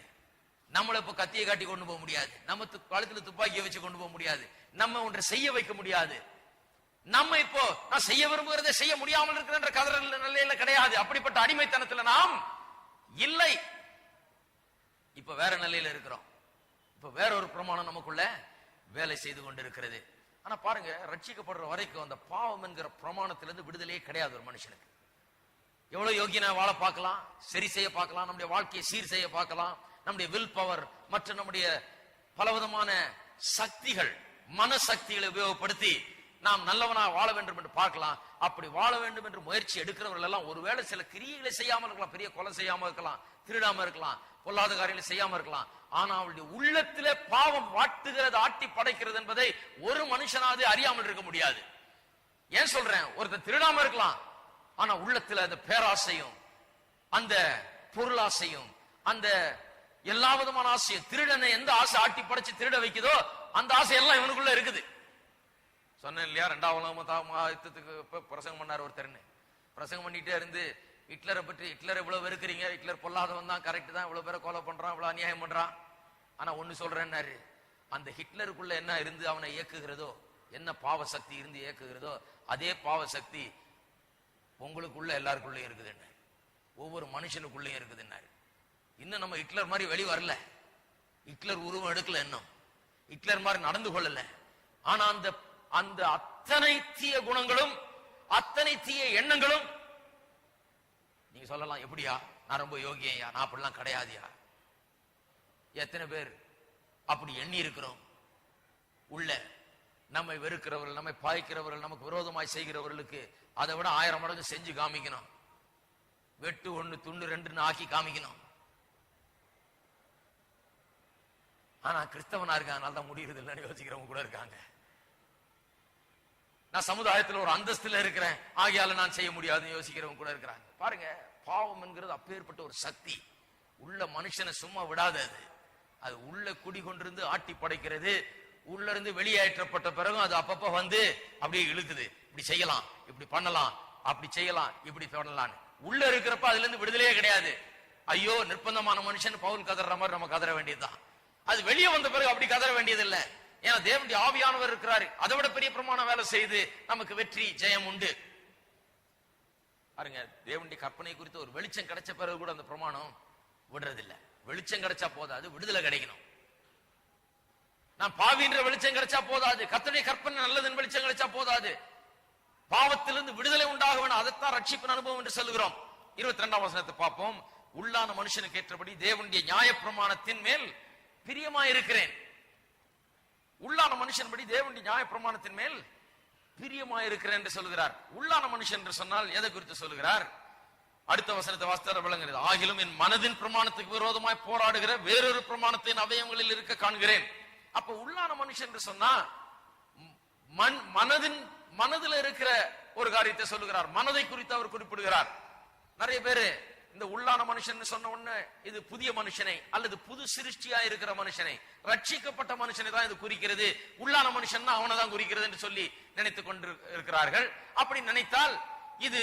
நம்மளை இப்ப கத்தியை காட்டி கொண்டு போக முடியாது, நம்ம கழுத்துல துப்பாக்கியை வச்சு கொண்டு போக முடியாது, நம்ம ஒன்றை செய்ய வைக்க முடியாது. நம்ம இப்போ நான் செய்ய விரும்புகிறதை செய்ய முடியாமல் இருக்கிற கதறல் நிலையில கிடையாது. அப்படிப்பட்ட அடிமைத்தனத்துல நாம் இல்லை. இப்ப வேற நிலையில இருக்கிறோம். இப்ப வேற ஒரு பிரமாணம் நமக்குள்ள வேலை செய்து கொண்டிருக்கிறது. ஆனா பாருங்க, ரட்சிக்கப்படுற வரைக்கும் அந்த பாவம் என்கிற பிரமாணத்திலிருந்து விடுதலையே கிடையாது ஒரு மனுஷனுக்கு. எவ்வளவு யோகியனா வாழ பார்க்கலாம், சரி செய்ய பார்க்கலாம், நம்முடைய வாழ்க்கையை சீர் செய்ய பார்க்கலாம், நம்முடைய வில் பவர் மற்றும் நம்முடைய பலவிதமான சக்திகள், மனசக்திகளை உபயோகப்படுத்தி நாம் நல்லவனா வாழ வேண்டும் என்று பார்க்கலாம். அப்படி வாழ வேண்டும் என்று முயற்சி எடுக்கிறவர்கள் எல்லாம் ஒருவேளை சில கிரியைகளை செய்யாமல் இருக்கலாம், பெரிய கொலை செய்யாம இருக்கலாம், திருடாம இருக்கலாம், பொல்லாத காரியங்களை செய்யாம இருக்கலாம். ஆனா அவளுடைய உள்ளத்திலே பாவம் வாட்டுகிறது, ஆட்டி படைக்கிறது என்பதை ஒரு மனுஷனாவது அறியாமல் இருக்க முடியாது. ஏன் சொல்றேன்? ஒருத்தர் திருடாம இருக்கலாம், ஆனா உள்ளத்துல அந்த பேராசையும் அந்த பொருளாசையும் அந்த எல்லா விதமான ஆசையும், திருடனை எந்த ஆசை ஆட்டி படைச்சு திருட வைக்குதோ அந்த ஆசை எல்லாம் இவனுக்குள்ள இருக்குது. சொன்னேன் இல்லையா, 2வது பிரசங்கம் பண்ணார் ஒருத்தர். பிரசங்கம் பண்ணிட்டே இருந்து ஹிட்லரை பற்றி, ஹிட்லர் இவ்வளவு வெறுக்கிறீங்க, ஹிட்லர் பொல்லாதவன் தான், கரெக்ட் தான், இவ்வளவு பேரை கொலை பண்றான், இவ்வளவு அநியாயம் பண்றான், ஆனா ஒண்ணு சொல்றேன்னாரு, அந்த ஹிட்லருக்குள்ள என்ன இருந்து அவனை இயக்குகிறதோ, என்ன பாவ சக்தி இருந்து இயக்குகிறதோ அதே பாவ சக்தி உங்களுக்குள்ள எல்லாருக்குள்ளயும் இருக்குதுன்னு, ஒவ்வொரு மனுஷனுக்குள்ளயும் இருக்குதுன்னாரு. இன்னும் நம்ம ஹிட்லர் மாதிரி வெளி வரல, ஹிட்லர் உருவம் எடுக்கல, இன்னும் ஹிட்லர் மாதிரி நடந்து கொள்ளல. ஆனா அந்த அந்த அத்தனை தீய குணங்களும் அத்தனை தீய எண்ணங்களும், நீங்க சொல்லலாம் எப்படியா, நான் ரொம்ப யோகியா, நான் அப்படிலாம் கிடையாதுயா. எத்தனை பேர் அப்படி எண்ணி இருக்கிறோம்? உள்ள நம்மை வெறுக்கிறவர்கள், நம்மை பாய்க்கிறவர்கள், நமக்கு விரோதமாய் செய்கிறவர்களுக்கு அதை விட 1000 மடங்கு செஞ்சு காமிக்கணும். வெட்டு 1 துண்டு 2 ஆக்கி காமிக்கணும். ஆனா கிறிஸ்தவனா இருக்காங்க, அதனால தான் முடியுறது இல்லைன்னு யோசிக்கிறவங்க கூட இருக்காங்க. நான் சமுதாயத்தில் ஒரு அந்தஸ்துல இருக்கிறேன், ஆகையால நான் செய்ய முடியாதுன்னு யோசிக்கிறவங்க கூட இருக்கிறாங்க. பாருங்க, பாவம் என்கிறது அப்பேற்பட்ட ஒரு சக்தி, உள்ள மனுஷனை சும்மா விடாது. அது உள்ள குடிகொண்டிருந்து ஆட்டி படைக்கிறது. உள்ள இருந்து வெளியேற்றப்பட்ட பிறகும் அது அப்பப்ப வந்து அப்படியே இழுக்குது. இப்படி செய்யலாம், இப்படி பண்ணலாம், அப்படி செய்யலாம், இப்படி பண்ணலாம். உள்ள இருக்கிறப்ப அதுல இருந்து விடுதலையே கிடையாது. ஐயோ நிர்பந்தமான மனுஷன் பவுல் கதற மாதிரி நம்ம கதற வேண்டியதுதான். அது வெளியே வந்த பிறகு அப்படி கதற வேண்டியது இல்லை. ஏன்னா தேவனுடைய ஆவியானவர் இருக்கிறாரு, அதை விட பெரிய பிரமாண வேலை செய்து நமக்கு வெற்றி ஜெயம் உண்டு. பாருங்க, தேவனுடைய கற்பனை குறித்து ஒரு வெளிச்சம் கிடைச்ச பிறகு கூட அந்த பிரமாணம் விடுறதில்லை. வெளிச்சம் கிடைச்சா போதாது, விடுதலை கிடைக்கணும். நான் பாவின்ற வெளிச்சம் கிடைச்சா போதாது, கர்த்தருடைய கற்பனை நல்லதன் வெளிச்சம் கிடைச்சா போதாது, பாவத்திலிருந்து விடுதலை உண்டாக வேணும். அதைத்தான் ரட்சிப்பின் அனுபவம் என்று சொல்லுகிறோம். 22ஆம் வசனத்தை பார்ப்போம். உள்ளான மனுஷனுக்கு ஏற்றபடி தேவனுடைய நியாய பிரமாணத்தின் மேல் பிரியமாயிருக்கிறேன். உள்ளான மனுஷன் படி தேவனுடைய நியாய பிரமாணத்தின் மேல் பிரியமாயிருக்கிறேன் என்று சொல்கிறார். உள்ளான மனுஷன் என்று சொன்னால் எதை குறித்து சொல்லுகிறார்? அடுத்த வசனத்தை வாசித்தால் விளங்குகிறது. ஆகிலும் என் மனதின் பிரமாணத்துக்கு விரோதமாய் போராடுகிற வேறொரு பிரமாணத்தின் அவயவங்களில் இருக்க காண்கிறேன். அப்ப உள்ளான மனுஷன் என்று சொன்னா மனதில் இருக்கிற ஒரு காரியத்தை சொல்லுகிறார். மனதை குறித்து அவர் குறிப்பிடுகிறார். நிறைய பேரு இந்த உள்ளான மனுஷன் சொன்ன உடனே இது புதிய மனுஷனை அல்லது புது சிருஷ்டியா இருக்கிற மனுஷனை, ரட்சிக்கப்பட்ட மனுஷனை தான் இது குறிக்கிறது. உள்ளான மனுஷன் அவனை தான் குறிக்கிறது என்று சொல்லி நினைத்துக் கொண்டு இருக்கிறார்கள். அப்படி நினைத்தால் இது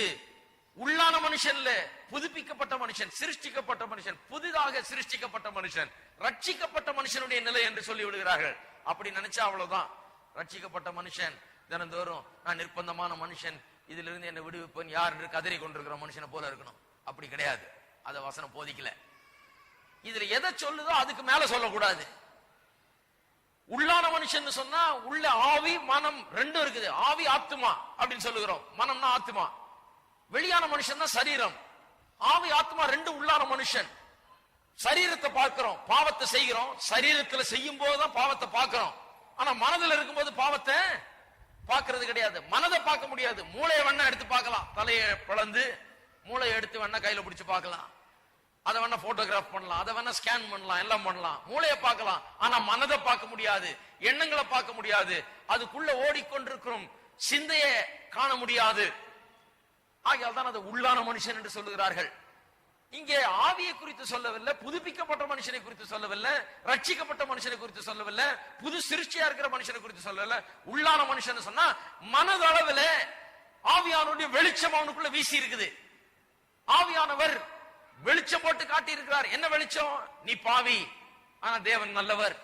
உள்ளான மனுஷன்ல புதுப்பிக்கப்பட்ட மனுஷன், சிருஷ்டிக்கப்பட்ட மனுஷன், புதிதாக சிருஷ்டிக்கப்பட்ட மனுஷன், ரட்சிக்கப்பட்ட மனுஷனுடைய நிலை என்று சொல்லி விடுகிறார்கள். அப்படி நினைச்சா அவ்வளவுதான். ரட்சிக்கப்பட்ட மனுஷன் தினந்தோறும் நான் நிர்பந்தமான மனுஷன், இதுல இருந்து என்ன விடுவிப்பேன் யார் என்று கதறி கொண்டிருக்கிற மனுஷனை போல இருக்கணும். அப்படி கிடையாது, அத வசனம் போதிக்கல. இதுல எதை சொல்லுதோ அதுக்கு மேல சொல்லக்கூடாது. உள்ளான மனுஷன் சொன்னா உள்ள ஆவி மனம் ரெண்டும் இருக்குது. ஆவி ஆத்மா அப்படின்னு சொல்லுகிறோம், மனம்னா ஆத்மா. வெளியான மனுஷன் தான் சரீரம். ஆவி ஆத்மா ரெண்டு உள்ளான மனுஷன். சரீரத்தை பார்க்கிறோம், பாவத்தை செய்கிறோம். சரீரத்துல செய்யும் போதுதான் பாவத்தை பார்க்கிறோம். ஆனா மனதில் இருக்கும்போது பாவத்தை பார்க்கிறது கிடையாது. மனதை பார்க்க முடியாது. மூளையை வேணா எடுத்து பார்க்கலாம், தலையை பிளந்து மூளையை எடுத்து வேணா கையில பிடிச்சு பார்க்கலாம், அதை வேணா போட்டோகிராஃப் பண்ணலாம், அதை வேணா ஸ்கேன் பண்ணலாம், எல்லாம் பண்ணலாம். மூளையை பார்க்கலாம், ஆனா மனதை பார்க்க முடியாது, எண்ணங்களை பார்க்க முடியாது, அதுக்குள்ள ஓடிக்கொண்டிருக்கும் சிந்தையை காண முடியாது. ஆகையால் தான் அதை உள்ளான மனுஷன் என்று சொல்லுகிறார்கள். இங்கே ஆவியை குறித்து சொல்லவில்லை, புதுப்பிக்கப்பட்ட மனுஷனை குறித்து சொல்லவில்லை, ரட்சிக்கப்பட்ட மனுஷனை குறித்து சொல்லவில்லை, புது சிருஷ்டியா இருக்கிற மனுஷனை குறித்து சொல்லவில்லை. உள்ளான மனுஷன் சொன்னா மனதளவில் ஆவியானுடைய வெளிச்சம் அவனுக்குள்ள வீசி இருக்குது. ஆவியானவர் வெளிச்சம் போட்டு காட்டி இருக்கிறார். என்ன வெளிச்சம்? நீ பாவி, ஆனா தேவன் நல்லவர்.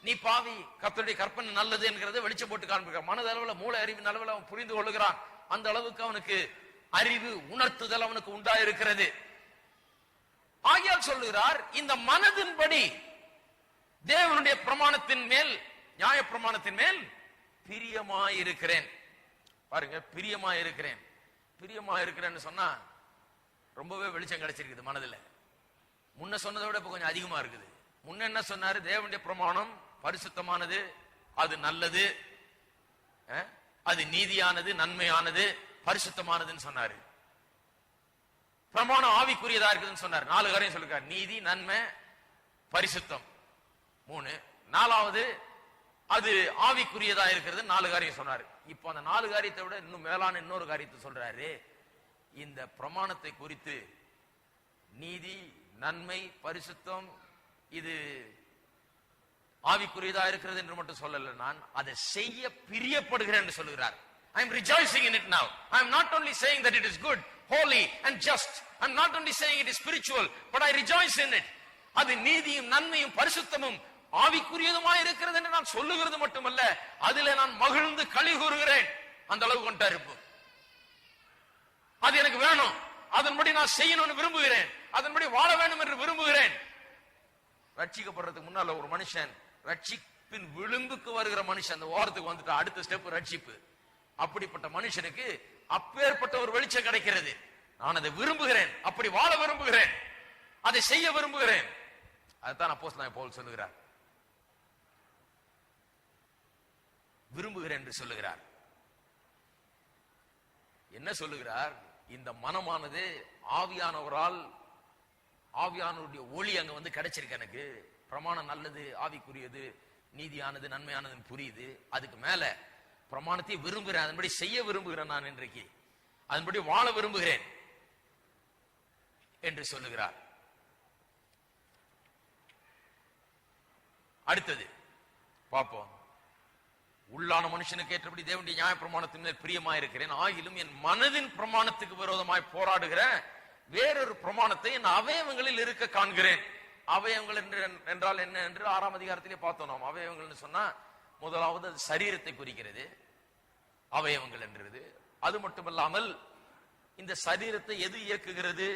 நீ பாவி, கர்த்தருடைய கற்பனை நல்லது என்கிறத வெளிச்சம் போட்டு காண்பிக்கிறான். மனதளவுல, மூளை அறிவின் அளவுல அவன் புரிந்து கொள்ளுகிறான். அந்த அளவுக்கு அவனுக்கு அறிவு, உணர்த்துதல் அவனுக்கு உண்டாயிருக்கிறது. ஆகையால் சொல்லுகிறார், இந்த மனதின்படி தேவனுடைய பிரமாணத்தின் மேல், நியாய பிரமாணத்தின் மேல் பிரியமாயிருக்கிறேன். பாருங்க, பிரியமாயிருக்கிறேன். பிரியமாயிருக்கிறேன்னு சொன்னா ரொம்பவே வெளிச்சம் கிடைச்சிருக்குது மனதுல. முன்ன சொன்னதை விட இப்ப கொஞ்சம் அதிகமா இருக்குது. முன்ன என்ன சொன்னாரு? தேவனுடைய பிரமாணம் பரிசுத்தமானது, அது நல்லது, அது நீதியானது, நன்மையானது, பரிசுத்தமானதுன்னு சொன்னாரு. பிரமாணம் ஆவிக்குரியதா இருக்குதுன்னு சொன்னார். 4 காரியம் சொல்லிருக்காரு. நீதி, நன்மை, பரிசுத்தம் 3. 4வது அது ஆவிக்குரியதா இருக்கிறது. 4 காரியம் சொன்னாரு. இப்ப அந்த 4 காரியத்தை விட இன்னும் மேலான இன்னொரு காரியத்தை சொல்றாரு. இந்த பிரமாணத்தை குறித்து நீதி, நன்மை, பரிசுத்தம் இது ஆவிக்குரியதா இருக்கிறது என்று மட்டும் சொல்லல, நான் அதை செய்ய பிரியப்படுகிறேன் என்று சொல்லுகிறார். I am rejoicing in it now. I am not only saying that it is good, holy and just. I am not only saying it is spiritual, but I rejoice in it. அது நீதியும் நன்மையும் பரிசுத்தமும் ஆவிக்குரியதுமாய் இருக்கிறது என்று நான் சொல்லுகிறது மட்டுமல்ல, அதிலே நான் மகிழ்ந்து களி கூறுகிறேன். அந்த அளவு கொண்டாரு. அது எனக்கு வேணும், அதன்படி நான் செய்யணும்னு விரும்புகிறேன், அதன்படி வாழ வேண்டும் என்று விரும்புகிறேன். ரட்சிக்கப்படுறதுக்கு முன்னால ஒரு மனுஷன் ரட்சிப்பின் விளிம்புக்கு வருகிற மனுஷன் அந்த ஓரத்துக்கு வந்துட்டு அடுத்த ஸ்டெப் ரட்சிப்பு. அப்படிப்பட்ட மனுஷனுக்கு அப்பேற்பட்ட ஒரு வெளிச்சம் கிடைக்கிறது. நான் அதை விரும்புகிறேன், அப்படி வாழ விரும்புகிறேன், அதை செய்ய விரும்புகிறேன். அதுதான் அப்போஸ்தலனாகிய பவுல் சொல்லுகிறார். விரும்புகிறேன் என்று சொல்லுகிறார். என்ன சொல்லுகிறார்? இந்த மனமானது ஆவியானவரால், ஆவியானவருடைய ஒளி அங்க வந்து கிடைச்சிருக்கு. எனக்கு பிரமாணம் நல்லது, ஆவிக்குரியது, நீதியானது, நன்மையானதுன்னு புரியுது. அதுக்கு மேல பிரமாணத்தை விரும்புகிறேன், அதன்படி செய்ய விரும்புகிறேன், நான் இன்றைக்கு அதன்படி வாழ விரும்புகிறேன் என்று சொல்லுகிறார். அடுத்தது பார்ப்போம். உள்ளான மனுஷனுக்கு ஏற்றபடி தேவனுடைய நியாய பிரமாணத்தின் மேல் பிரியமாயிருக்கிறேன், ஆகிலும் என் மனதின் பிரமாணத்துக்கு விரோதமாய் போராடுகிற வேறொரு பிரமாணத்தை என் அவயவங்களில் இருக்க காண்கிறேன். அவயவங்கள் என்றால் என்ன என்று 6ஆம் அதிகாரத்திலே பார்த்தோம். நாம் அவயவங்கள் சொன்னா முதலாவது அது சரீரத்தை குறிக்கிறது, அவயவங்கள் என்றது. அது மட்டுமல்லாமல் இந்த சரீரத்தை எது இயக்குகிறது?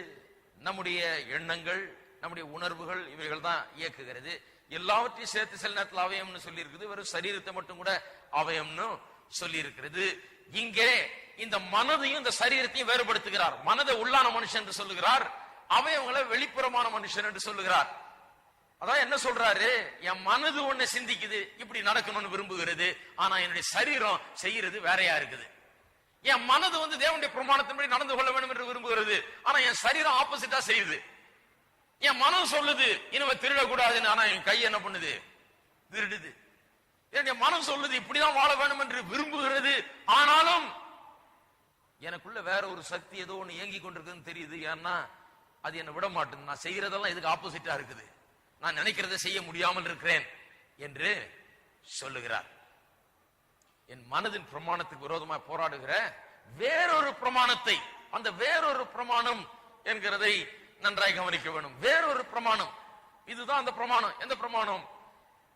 நம்முடைய எண்ணங்கள், நம்முடைய உணர்வுகள், இவைகள் தான் இயக்குகிறது. எல்லாவற்றையும் சேர்த்து சில நேரத்தில் அவயம்னு சொல்லி இருக்குது, வெறும் சரீரத்தை மட்டும் கூட அவயம்னு சொல்லி இருக்கிறது. இங்கே இந்த மனதையும் இந்த சரீரத்தையும் வேறுபடுத்துகிறார். மனதை உள்ளான மனுஷன் என்று சொல்லுகிறார், அவயவங்களை வெளிப்புறமான மனுஷன் என்று சொல்லுகிறார். அதான் என்ன சொல்றாரு? என் மனது ஒண்ணு சிந்திக்குது, இப்படி நடக்கணும்னு விரும்புகிறது, ஆனா என்னுடைய சரீரம் செய்யறது வேறையா இருக்குது. என் மனது வந்து தேவனுடைய பிரமாணத்தின்படி நடந்து கொள்ள வேண்டும் என்று விரும்புகிறது, ஆனா என் சரீரம் ஆப்போசிட்டா செய்யுது. என் மனம் சொல்லுது இனிமே திருடக்கூடாதுன்னு, ஆனா என் கை என்ன பண்ணுது? திருடுது. என் மனம் சொல்லுது இப்படிதான் வாழ வேண்டும் என்று விரும்புகிறது, ஆனாலும் எனக்குள்ள வேற ஒரு சக்தி ஏதோ ஒண்ணு இயங்கி கொண்டிருக்குன்னு தெரியுது. ஏன்னா அது என்ன விட மாட்டேன், நான் செய்யறதெல்லாம் இதுக்கு ஆப்போசிட்டா இருக்குது, நான் நினைக்கிறத செய்ய முடியாமல் இருக்கிறேன் என்று சொல்லுகிறார். என் மனதின் பிரமாணத்துக்கு விரோதமாக போராடுகிற வேறொரு பிரமாணத்தை, அந்த வேறொரு பிரமாணம் என்கிறதை நன்றாய் கவனிக்க வேண்டும். வேறொரு பிரமாணம், இதுதான் அந்த பிரமாணம். எந்த பிரமாணம்?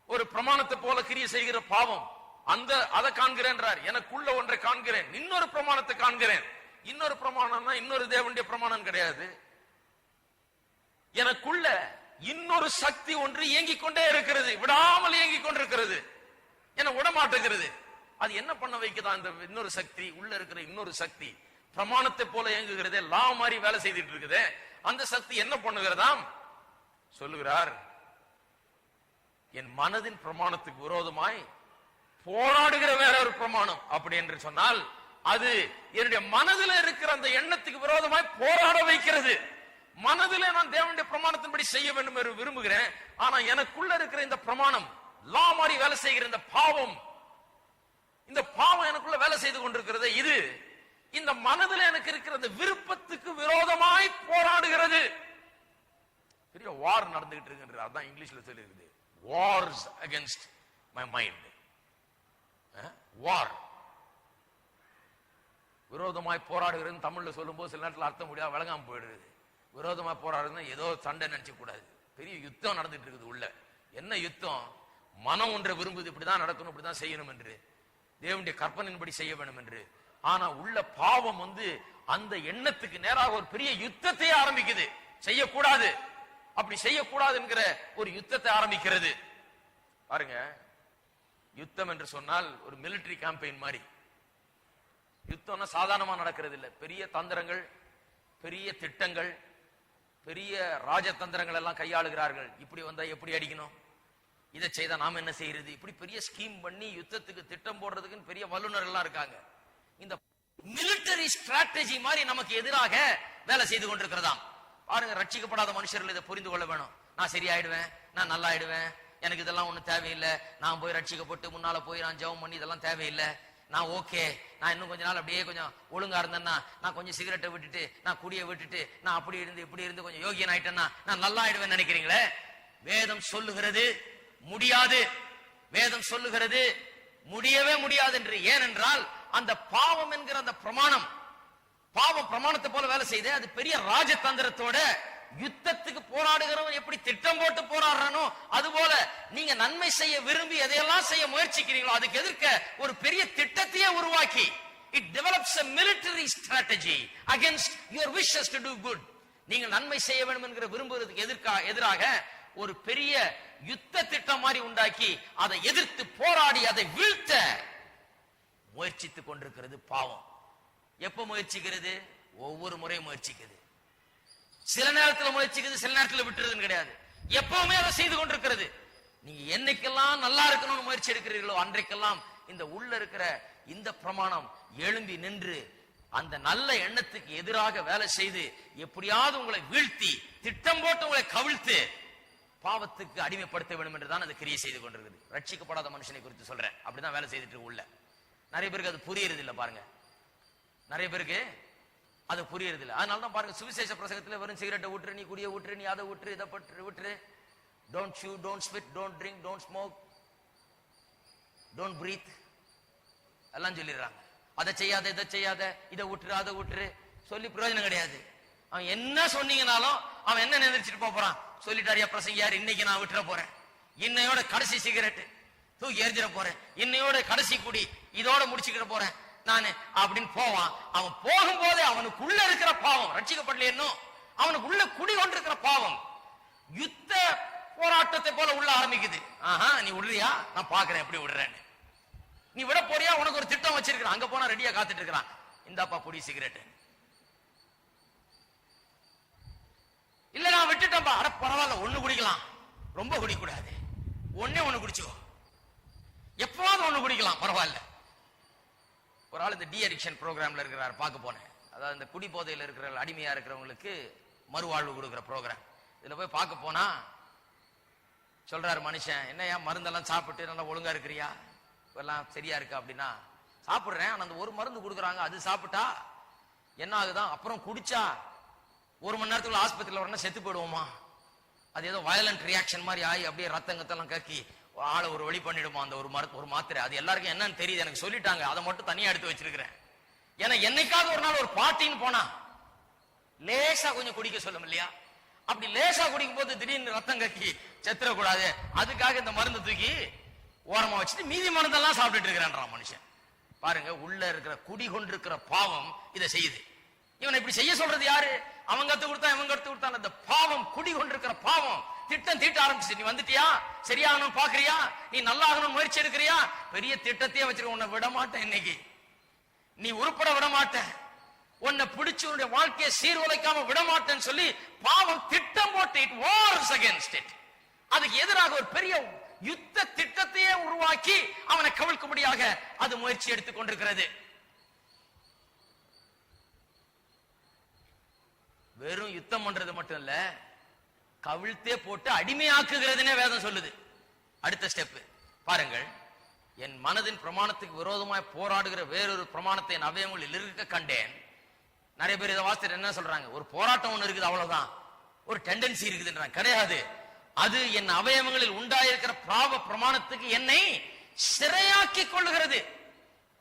ஒரு பிரமாணத்தை போல கிரியை செய்கிற பாவம், அந்த அதை காண்கிறேன். எனக்குள்ள ஒன்றை காண்கிறேன், இன்னொரு பிரமாணத்தை காண்கிறேன். இன்னொரு பிரமாணம்னா இன்னொரு தேவனுடைய பிரமாணம் கிடையாது. எனக்குள்ள இன்னொரு சக்தி ஒன்று இயங்கிக் கொண்டே இருக்கிறது, விடாமல் இயங்கிக் கொண்டிருக்கிறது, என விடமாட்டுகிறது. அது என்ன பண்ண வைக்குதா? இந்த இன்னொரு சக்தி, உள்ள இருக்கிற இன்னொரு சக்தி பிரமாணத்தை போல இயங்குகிறதே, லா மாதிரி வேலை செய்துட்டு இருக்குது. அந்த சக்தி என்ன பண்ணுகிறதாம்? சொல்லுகிறார், என் மனதின் பிரமாணத்துக்கு விரோதமாய் போராடுகிற வேற ஒரு பிரமாணம். அப்படி என்று சொன்னால் அது என்னுடைய மனதில் இருக்கிற அந்த எண்ணத்துக்கு விரோதமாய் போராட வைக்கிறது. மனதிலே நான் தேவனுடைய பிரமாணத்தின்படி செய்ய வேண்டும் என்று விரும்புகிறேன், ஆனா எனக்குள்ள இருக்கிற இந்த பிரமாணம், லா மாதிரி வேலை செய்கிற இந்த பாவம், இந்த பாவம் எனக்குள்ள வேலை செய்து கொண்டிருக்கிறது. இது இந்த மனதில் எனக்கு இருக்கிற இந்த விருப்பத்துக்கு விரோதமாய் போராடுகிறது. பெரிய வார் நடந்துகிட்டு இருக்கு. அதான் இங்கிலீஷ்ல சொல்லி இருக்குது, வார்ஸ் அகைன்ஸ்ட் மை மைண்ட். வார், விரோதமாய் போராடுகிறது. தமிழ்ல சொல்லும் போது சில நேரத்தில் அர்த்தம் முடியாது, விளங்காம போயிடுது. விரோதமா போராடுறது ஏதோ சண்டை நினைச்ச கூடாது, பெரிய யுத்தம் நடந்துட்டு இருக்குது உள்ள. என்ன யுத்தம்? மனம் ஒன்றை விரும்புது, இப்படிதான் நடக்கணும், இப்படிதான் செய்யணும் என்று, தேவனுடைய கற்பனையின்படி செய்ய வேண்டும் என்று. ஆனா உள்ள பாவம் அந்த எண்ணத்துக்கு நேராக ஒரு பெரிய யுத்தத்தை ஆரம்பிக்குது. செய்யக்கூடாது, அப்படி செய்யக்கூடாது என்கிற ஒரு யுத்தத்தை ஆரம்பிக்கிறது. பாருங்க, யுத்தம் என்று சொன்னால் ஒரு மிலிட்டரி கேம்பெயின் மாதிரி. யுத்தம்னா சாதாரணமா நடக்கிறது இல்லை. பெரிய தந்திரங்கள், பெரிய திட்டங்கள், பெரிய ராஜதந்திரங்கள் எல்லாம் கையாளுகிறார்கள். இப்படி வந்தா எப்படி அடிக்கணும், இதை செய்தா நாம என்ன செய்யறது, இப்படி பெரிய ஸ்கீம் பண்ணி யுத்தத்துக்கு திட்டம் போடுறதுக்கு பெரிய வல்லுநர்கள் இருக்காங்க. இந்த மிலிட்டரி ஸ்ட்ராட்டஜி மாதிரி நமக்கு எதிராக வேலை செய்து கொண்டிருக்கிறதாம். பாருங்க, ரட்சிக்கப்படாத மனுஷர்கள் இதை புரிந்து கொள்ள வேணும். நான் சரியாயிடுவேன், நான் நல்லா ஆயிடுவேன், எனக்கு இதெல்லாம் ஒண்ணும் தேவையில்லை, நான் போய் ரட்சிக்கப்பட்டு முன்னால போய் நான் ஜெபம் பண்ணி இதெல்லாம் தேவையில்லை, நான் ஓகே, நான் இன்னும் கொஞ்ச நாள் அப்படியே கொஞ்சம் ஒழுங்கா இருந்தேன்னா, நான் கொஞ்சம் சிகரெட்டை விட்டுட்டு, நான் குடியை விட்டுட்டு, நான் அப்படி இருந்து இப்படி இருந்து கொஞ்சம் யோகியன் ஆயிட்டேன்னா நான் நல்லா ஆயிடுவேன் நினைக்கிறீங்களே? வேதம் சொல்லுகிறது முடியாது. வேதம் சொல்லுகிறது முடியவே முடியாது என்று. ஏனென்றால் அந்த பாவம் என்கிற அந்த பிரமாணம், பாவம் பிரமாணத்தை போல வேலை செய்து அது பெரிய ராஜதந்திரத்தோட யுத்தத்துக்கு போராடுகிறவன் எப்படி திட்டம் போட்டு போராடுறானோ அதுபோல நீங்க நன்மை செய்ய விரும்பி எதையெல்லாம் செய்ய முயற்சிக்கிறீங்களோ அதுக்கு எதிர்க்க ஒரு பெரிய திட்டத்தையே உருவாக்கி, it develops a military strategy against your wishes to do good. நீங்க நன்மை செய்ய வேண்டும் என்கிற விரும்புவதற்கு எதிராக ஒரு பெரிய யுத்த திட்டம் மாதிரி உண்டாக்கி அதை எதிர்த்து போராடி அதை வீழ்த்த முயற்சித்துக் கொண்டிருக்கிறது பாவம். எப்ப முயற்சிக்கிறது? ஒவ்வொரு முறையும் முயற்சிக்குது. சில நேரத்தில் முயற்சிக்குது, சில நேரத்தில் விட்டுறதுன்னு கிடையாது. எப்பவுமே அதை செய்து கொண்டிருக்கிறது. நீங்க என்னைக்கெல்லாம் நல்லா இருக்கணும்னு முயற்சி எடுக்கிறீர்களோ அன்றைக்கெல்லாம் இந்த உள்ள இருக்கிற இந்த பிரமாணம் எழும்பி நின்று அந்த நல்ல எண்ணத்துக்கு எதிராக வேலை செய்து எப்படியாவது உங்களை வீழ்த்தி திட்டம் போட்டு உங்களை கவிழ்த்து பாவத்துக்கு அடிமைப்படுத்த வேண்டும் என்றுதான் அது கிரியை செய்து கொண்டிருக்கிறது. ரட்சிக்கப்படாத மனுஷனை குறித்து சொல்றேன், அப்படிதான் வேலை செய்துட்டு உள்ள. நிறைய பேருக்கு அது புரியறது இல்லை. பாருங்க, நிறைய பேருக்கு அது புரியறது இல்லை. அதனாலதான் பாருங்க, சுவிசேஷ பிரசங்கத்தில் வெறும் சிகரெட்டை விட்டுரு, நீ குடியை விட்டுரு, நீ அதை விட்டுரு, இதை விட்டுரு, don't chew, don't spit, don't drink, don't smoke, don't breathe எல்லாம் சொல்லிடுறாங்க. அதை செய்யாத, இதை செய்யாத, இதை விட்டுரு, அதை விட்டுரு சொல்லி பிரயோஜனம் கிடையாது. அவன் என்ன சொன்னீங்கனாலும் அவன் என்ன நினைச்சிட்டு போறான், சொல்லிட்டாரியா பிரசங்கியார், இன்னைக்கு நான் விட்டுற போறேன், இன்னையோட கடைசி சிகரெட் தூக்கி எரிஞ்சிட போறேன், இன்னையோட கடைசி குடி இதோட முடிச்சுக்கிட போறேன் நானு அப்படின்னு போவான். அவன் போகும்போதே அவனுக்குள்ள இருக்கிற பாவம், ரட்சிக்கப்படல இன்னும் அவனுக்குள்ள குடி கொண்டிருக்கிற பாவம் யுத்த போராட்டத்தை போல உள்ள ஆரம்பிக்குது. ஆஹா, நீ விடுறியா, நான் பாக்குறேன் எப்படி விடுறேன்னு. நீ விட போறியா, உனக்கு ஒரு திட்டம் வச்சிருக்கிறான், அங்க போனா ரெடியா காத்துட்டு இருக்கிறான், இந்தாப்பா குடி சிகரெட். இல்ல நான் விட்டுட்டேன்பா, அட பரவாயில்ல, ஒண்ணு குடிக்கலாம், ரொம்ப குடிக்கூடாது, ஒண்ணு குடிச்சுக்கோ, எப்பவாவது ஒண்ணு குடிக்கலாம் பரவாயில்ல. ஒரு ஆள் இந்த டி அடிக்ஷன் ப்ரோக்ராம்ல இருக்கிறார், பார்க்க போனேன். அதாவது இந்த குடி போதையில் இருக்கிற அடிமையா இருக்கிறவங்களுக்கு மறுவாழ்வு கொடுக்கிற ப்ரோக்ராம். இதுல போய் பார்க்க போனா சொல்றாரு மனுஷன், என்னையா மருந்தெல்லாம் சாப்பிட்டு நல்லா ஒழுங்கா இருக்கிறியா, எல்லாம் சரியா இருக்கா அப்படின்னா, சாப்பிடுறேன், ஆனா அந்த ஒரு மருந்து கொடுக்குறாங்க, அது சாப்பிட்டா என்ன ஆகுதான், அப்புறம் குடிச்சா ஒரு மணி நேரத்துக்குள்ள ஆஸ்பத்திரியில் வரணும், செத்து போயிடுவோமா, அது ஏதோ வயலண்ட் ரியாக்ஷன் மாதிரி ஆகி அப்படியே ரத்தங்கத்தெல்லாம் கக்கி ஆளை ஒரு வழி பண்ணிடுமா அந்த ஒரு மாத்திரை. அது எல்லாருக்கும் என்னன்னு தெரியுது, எனக்கு சொல்லிட்டாங்க, அதை மட்டும் தனியா எடுத்து வச்சிருக்கிறேன். ஏன்னா என்னைக்காவது ஒரு நாள் ஒரு பார்ட்டின்னு போனா லேசா கொஞ்சம் குடிக்க சொல்லும் இல்லையா, அப்படி லேசா குடிக்கும் போது திடீர்னு ரத்தம் கக்கி செத்துறக்கூடாது, அதுக்காக இந்த மருந்து தூக்கி ஓரமா வச்சுட்டு மீதி மருந்தெல்லாம் சாப்பிட்டுட்டு இருக்கிறான் மனுஷன். பாருங்க, உள்ள இருக்கிற குடி கொண்டிருக்கிற பாவம் இதை செய்யுது. இவனை இப்படி செய்ய சொல்றது யாரு? அவங்க கத்து கொடுத்தா, இவங்க கத்து கொடுத்தா, அந்த பாவம் குடி கொண்டிருக்கிற பாவம் திட்டம் தீட்ட ஆரம்பிச்சு. நீ வந்துட்டியா, சரியாகணும் பாக்குறியா, நீ நல்லாகணும் முயற்சி எடுக்கிறியா, பெரிய திட்டத்தையே வச்சிருக்க, உன்னை விட மாட்டேன், இன்னைக்கு நீ உருப்பட விட மாட்டேன், உன்னை பிடிச்சு உன்னுடைய வாழ்க்கையை சீர்குலைக்காம விட மாட்டேன்னு சொல்லி பாவம் திட்டம் போட்டு இட் வார்ஸ் அகைன்ஸ்ட் இட், அதுக்கு எதிராக ஒரு பெரிய யுத்த திட்டத்தையே உருவாக்கி அவனை கவிழ்க்கும்படியாக அது முயற்சி எடுத்துக் கொண்டிருக்கிறது. வெறும் யுத்தம் பண்றது மட்டும் இல்ல, கவிழ்த்தே போட்டு அடிமையாக்குகிறதுனே வேதம் சொல்லுது. அடுத்த ஸ்டெப் பாருங்கள், என் மனதின் பிரமாணத்துக்கு விரோதமாய் போராடுகிற வேறொரு பிரமாணத்தை என் அவயவங்களில் இருக்க கண்டேன். நிறைய பேர் இதை வாசித்து என்ன சொல்றாங்க, ஒரு போராட்டம் ஒண்ணு இருக்குது அவ்வளவுதான், ஒரு டெண்டன்சி இருக்குதுன்றாங்க. கிடையாது, அது என் அவயவங்களில் உண்டாயிருக்கிற பாவ பிரமாணத்துக்கு என்னை சிறையாக்கி கொள்ளுகிறது.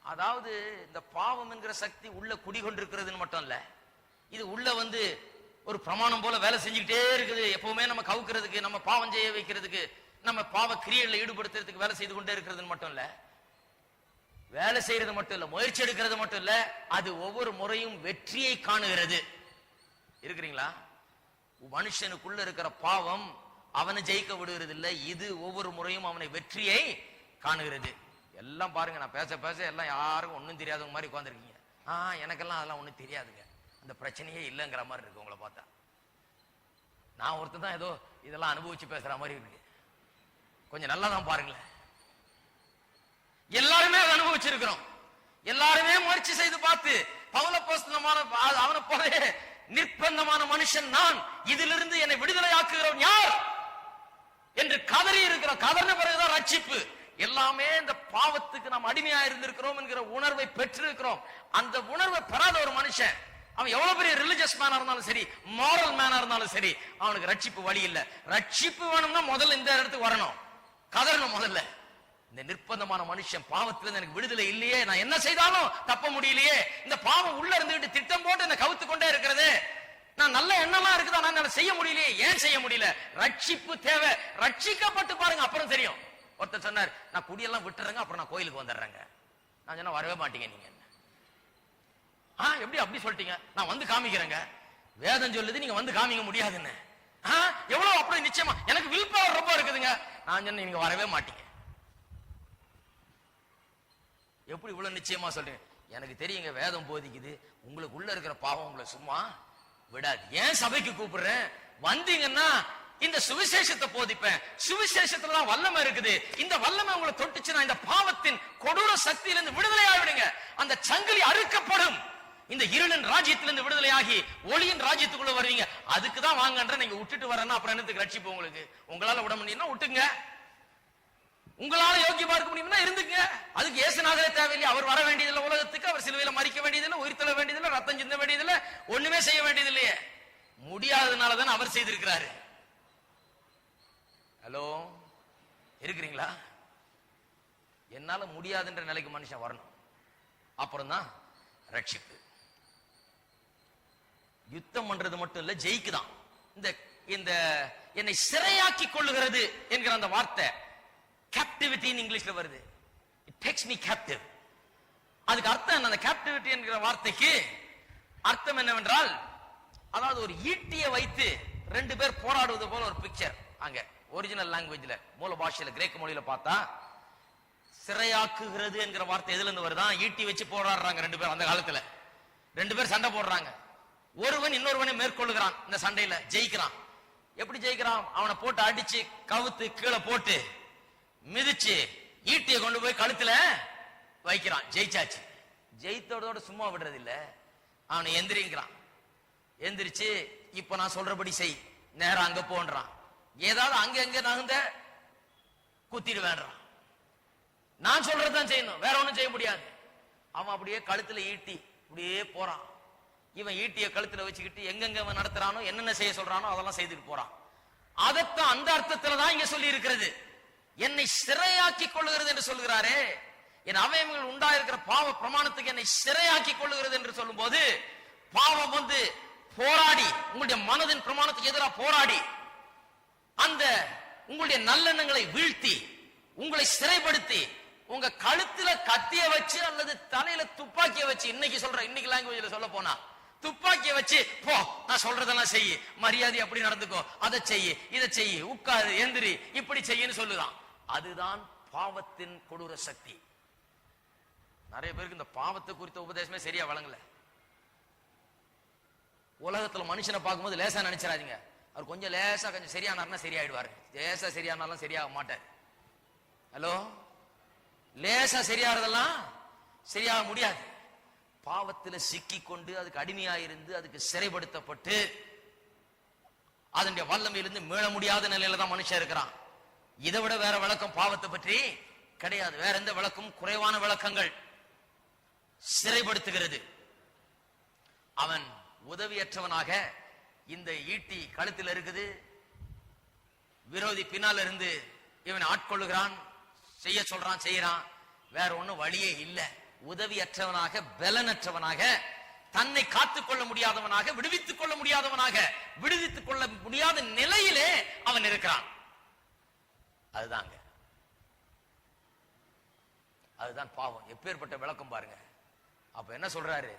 அதாவது இந்த பாவம் என்கிற சக்தி உள்ள குடிகொண்டிருக்கிறதுன்னு மட்டும் இல்ல, இது உள்ள ஒரு பிரமாணம் போல வேலை செஞ்சுக்கிட்டே இருக்குது. எப்பவுமே நம்ம கவுக்கிறதுக்கு, நம்ம பாவம் செய்ய வைக்கிறதுக்கு நம்ம பாவ கிரியைகளை ஈடுபடுத்துறதுக்கு வேலை செய்து கொண்டே இருக்கிறது மட்டும் இல்ல, வேலை செய்யறது மட்டும் இல்ல, முயற்சி எடுக்கிறது மட்டும் இல்ல, அது ஒவ்வொரு முறையும் வெற்றியை காணுகிறது. இருக்கிறீங்களா? மனுஷனுக்குள்ள இருக்கிற பாவம் அவனை ஜெயிக்க விடுகிறது இல்ல, இது ஒவ்வொரு முறையும் அவனை வெற்றியை காணுகிறது. எல்லாம் பாருங்க, நான் பேச பேச எல்லாம் யாருக்கும் ஒன்னும் தெரியாதவங்க மாதிரி உட்கார்ந்துருக்கீங்க. எனக்கெல்லாம் அதெல்லாம் ஒண்ணும் தெரியாதுங்க, அந்த பிரச்சனையே இல்லைங்கிற மாதிரி இருக்கு உங்களை பார்த்தா. நான் ஒருத்தர் தான் ஏதோ இதெல்லாம் அனுபவிச்சு பேசுற மாதிரி இருக்கு. கொஞ்சம் நல்லா தான் பாருங்களேன். எல்லாருமே அதை அனுபவிச்சிருக்கிறோம், எல்லாருமே முயற்சி செய்து பார்த்து பவுலப்போஸ்தலமான அவனை போல நிர்பந்தமான மனுஷன் நான், இதிலிருந்து என்னை விடுதலை ஆக்குகிறவன் யார் என்று கதறி இருக்கிறோம். கதறின பிறகுதான் ரட்சிப்பு. எல்லாமே இந்த பாவத்துக்கு நாம் அடிமையா இருந்திருக்கிறோம் என்கிற உணர்வை பெற்றிருக்கிறோம். அந்த உணர்வை பெறாத ஒரு மனுஷன், அவன் எவ்வளவு பெரிய ரிலிஜியஸ் மேனா இருந்தாலும் சரி, மாரல் மேனா இருந்தாலும் சரி, அவனுக்கு ரட்சிப்பு வழி இல்ல. ரட்சிப்பு வேணும்னா முதல்ல இந்த இடத்துக்கு வரணும், கதறணும். முதல்ல இந்த நிர்பந்தமான மனுஷன், பாவத்திலிருந்து எனக்கு விடுதலை இல்லையே, நான் என்ன செய்தாலும் தப்ப முடியலையே, இந்த பாவம் உள்ள இருந்துகிட்டு திட்டம் போட்டு என்ன கவுத்து கொண்டே இருக்கிறது, நான் நல்ல எண்ணமா இருக்குதா, நான் செய்ய முடியலையே, ஏன் செய்ய முடியல? ரட்சிப்பு தேவை. ரட்சிக்கப்பட்டு பாருங்க, அப்புறம் தெரியும். ஒருத்தர் சொன்னார், நான் குடியெல்லாம் விட்டுறேங்க, அப்புறம் நான் கோயிலுக்கு வந்துடுறேங்க. நான் சொன்ன வரவே மாட்டீங்க நீங்க. எப்படி அப்படி சொல்லிட்டீங்க? நான் வந்து காமிக்கிறேங்க. வேதம் சொல்லுது நீங்க வந்து காமிக்க முடியாதுன்னு. எவ்வளவு அப்படி நிச்சயமா எனக்கு வில் பவர் ரொம்ப இருக்குதுங்க. நான் சொன்ன நீங்க வரவே மாட்டீங்க. எப்படி இவ்வளவு நிச்சயமா சொல்றீங்க? எனக்கு தெரியுங்க, வேதம் போதிக்குது, உங்களுக்கு உள்ள இருக்கிற பாவம் உங்களை சும்மா விடாது. ஏன் சபைக்கு கூப்பிடுறேன்? வந்தீங்கன்னா இந்த சுவிசேஷத்தை போதிப்பேன். சுவிசேஷத்துல தான் வல்லமை இருக்குது. இந்த வல்லமை உங்களை தொட்டுச்சுன்னா இந்த பாவத்தின் கொடூர சக்தியிலிருந்து விடுதலை ஆகிடுங்க. அந்த சங்கிலி அறுக்கப்படும். இந்த இருளின் ராஜ்யத்திலிருந்து விடுதலையாகி ஒளியின் ராஜ்யத்துக்குள்ள வருவீங்க. அதுக்கு தான் வாங்கன்ற. நீங்க விட்டுட்டு வரேன்னா அப்புறம் என்னத்துக்கு ரட்சிப்பு உங்களுக்கு? உங்களால விட முடியும்னா விட்டுங்க, உங்களால யோக்கியமா இருக்க முடியும்னா இருந்துங்க. அதுக்கு இயேசுநாதரே தேவையில்லை. அவர் வர வேண்டியதில்லை உலகத்துக்கு, அவர் சிலுவையில மரிக்க வேண்டியதில்லை, உயிர் தள்ள வேண்டியதில்லை, ரத்தம் சிந்த வேண்டியதில்லை, ஒண்ணுமே செய்ய வேண்டியதில்லையே. முடியாததுனாலதான் அவர் செய்திருக்கிறாரு. ஹலோ, இருக்கிறீங்களா? என்னால முடியாதுன்ற நிலைக்கு மனுஷன் வரணும், அப்புறம் தான் ரட்சிப்பு. யுத்தம் பண்றது மட்டும் இல்ல, ஜெயிக்குதான். இந்த என்னை சிறையாக்கி கொள்ளுகிறது என்கிற அந்த வார்த்தை கேப்டிவிட்டி இங்கிலீஷ்ல வருது. It takes me captive. அதுக்கு அர்த்தம் என்ன? அந்த கேப்டிவிட்டி என்கிற வார்த்தைக்கு அர்த்தம் என்னவென்றால், அதாவது ஒரு ஈட்டியை வைத்து ரெண்டு பேர் போராடுவது போல ஒரு பிக்சர். அங்க ஒரிஜினல் லாங்குவேஜ்ல, மூல பாஷையில, கிரேக்க மொழியில பார்த்தா சிறையாக்குகிறது என்கிற வார்த்தை எதுல இருந்து வருதான்? ஈட்டி வச்சு போராடுறாங்க ரெண்டு பேர். அந்த காலத்துல ரெண்டு பேர் சண்டை போடுறாங்க. ஒருவன் இன்னொருவனை மேற்கொள்ளுகிறான். இந்த சண்டையில ஜெயிக்கிறான். எப்படி ஜெயிக்கிறான்? அவனை போட்டு அடிச்சு கவுத்து கீழே போட்டு மிதிச்சு ஈட்டியை கொண்டு போய் கழுத்துல வைக்கிறான். ஜெயிச்சாச்சு. ஜெயித்தோட சும்மா விடுறது இல்ல, அவனை எந்திரிக்கிறான். எந்திரிச்சு இப்ப நான் சொல்றபடி செய், நேரம் அங்க போன்றான். ஏதாவது அங்க எங்க நகர்ந்த குத்திடு வேண்டாம், நான் சொல்றதுதான் செய்யணும், வேற ஒண்ணும் செய்ய முடியாது. அவன் அப்படியே கழுத்துல ஈட்டி அப்படியே போறான். இவன் ஈட்டிய கழுத்துல வச்சுக்கிட்டு எங்கெங்க அவன் நடத்துறானோ, என்னென்ன செய்ய சொல்றானோ அதெல்லாம் செய்துட்டு போறான். அதத்தான் அந்த அர்த்தத்துல தான் இங்க சொல்லி இருக்கிறது. என்னை சிறையாக்கி கொள்ளுகிறது என்று சொல்கிறாரே, என் அவயவங்கள் உண்டாயிருக்கிற பாவ பிரமாணத்துக்கு என்னை சிறையாக்கி கொள்ளுகிறது என்று சொல்லும் போது, பாவம் வந்து போராடி உங்களுடைய மனதின் பிரமாணத்துக்கு எதிராக போராடி அந்த உங்களுடைய நல்லெண்ணங்களை வீழ்த்தி உங்களை சிறைப்படுத்தி உங்க கழுத்துல கத்திய வச்சு அல்லது தலையில துப்பாக்கிய வச்சு, இன்னைக்கு சொல்ற, இன்னைக்கு லாங்குவேஜ்ல சொல்ல போனா துப்பாக்கிய வச்சு, போ நான் சொல்றதெல்லாம் செய்யு, மரியாதை அப்படி நடந்துக்கோ, அதை செய்யு, இதை செய்யு, உட்காரு, எந்திரி, இப்படி செய்யுன்னு சொல்லுதான். அதுதான் பாவத்தின் கொடூர சக்தி. நிறைய பேருக்கு இந்த பாவத்தை குறித்த உபதேசமே சரியா வழங்கல. உலகத்துல மனுஷனை பார்க்கும்போது லேசா நினைச்சிடாதீங்க. அவர் கொஞ்சம் லேசா கொஞ்சம் சரியானார்னா சரியாயிடுவாரு. லேசா சரியானாலும் சரியாக மாட்டார். ஹலோ, லேசா சரியாறதெல்லாம் சரியாக முடியாது. பாவத்தில் சிக்கி கொண்டு அதுக்கு அடிமையாயிருந்து அதுக்கு சிறைப்படுத்தப்பட்டு அதனுடைய வல்லமையிலிருந்து மீள முடியாத நிலையில தான் மனுஷன் இருக்கிறான். இதை விட வேற விளக்கம் பாவத்தை பற்றி கிடையாது. வேற எந்த விளக்கம்? குறைவான விளக்கங்கள். சிறைப்படுத்துகிறது. அவன் உதவியற்றவனாக இந்த ஈட்டி கழுத்தில் இருக்குது, விரோதி பின்னால் இருந்து இவன் ஆட்கொள்ளுகிறான், செய்ய சொல்றான், செய்யறான். வேற ஒண்ணும் வழியே இல்லை. உதவியற்றவனாக, பலனற்றவனாக, தன்னை காத்துக் கொள்ள முடியாதவனாக, விடுவித்துக் கொள்ள முடியாதவனாக, விடுவித்துக் கொள்ள முடியாத நிலையிலே அவன் இருக்கிறான். அதுதாங்க, அதுதான் பாவம். எப்பேற்பட்ட விளக்கம் பாருங்க. அப்ப என்ன சொல்றாரு?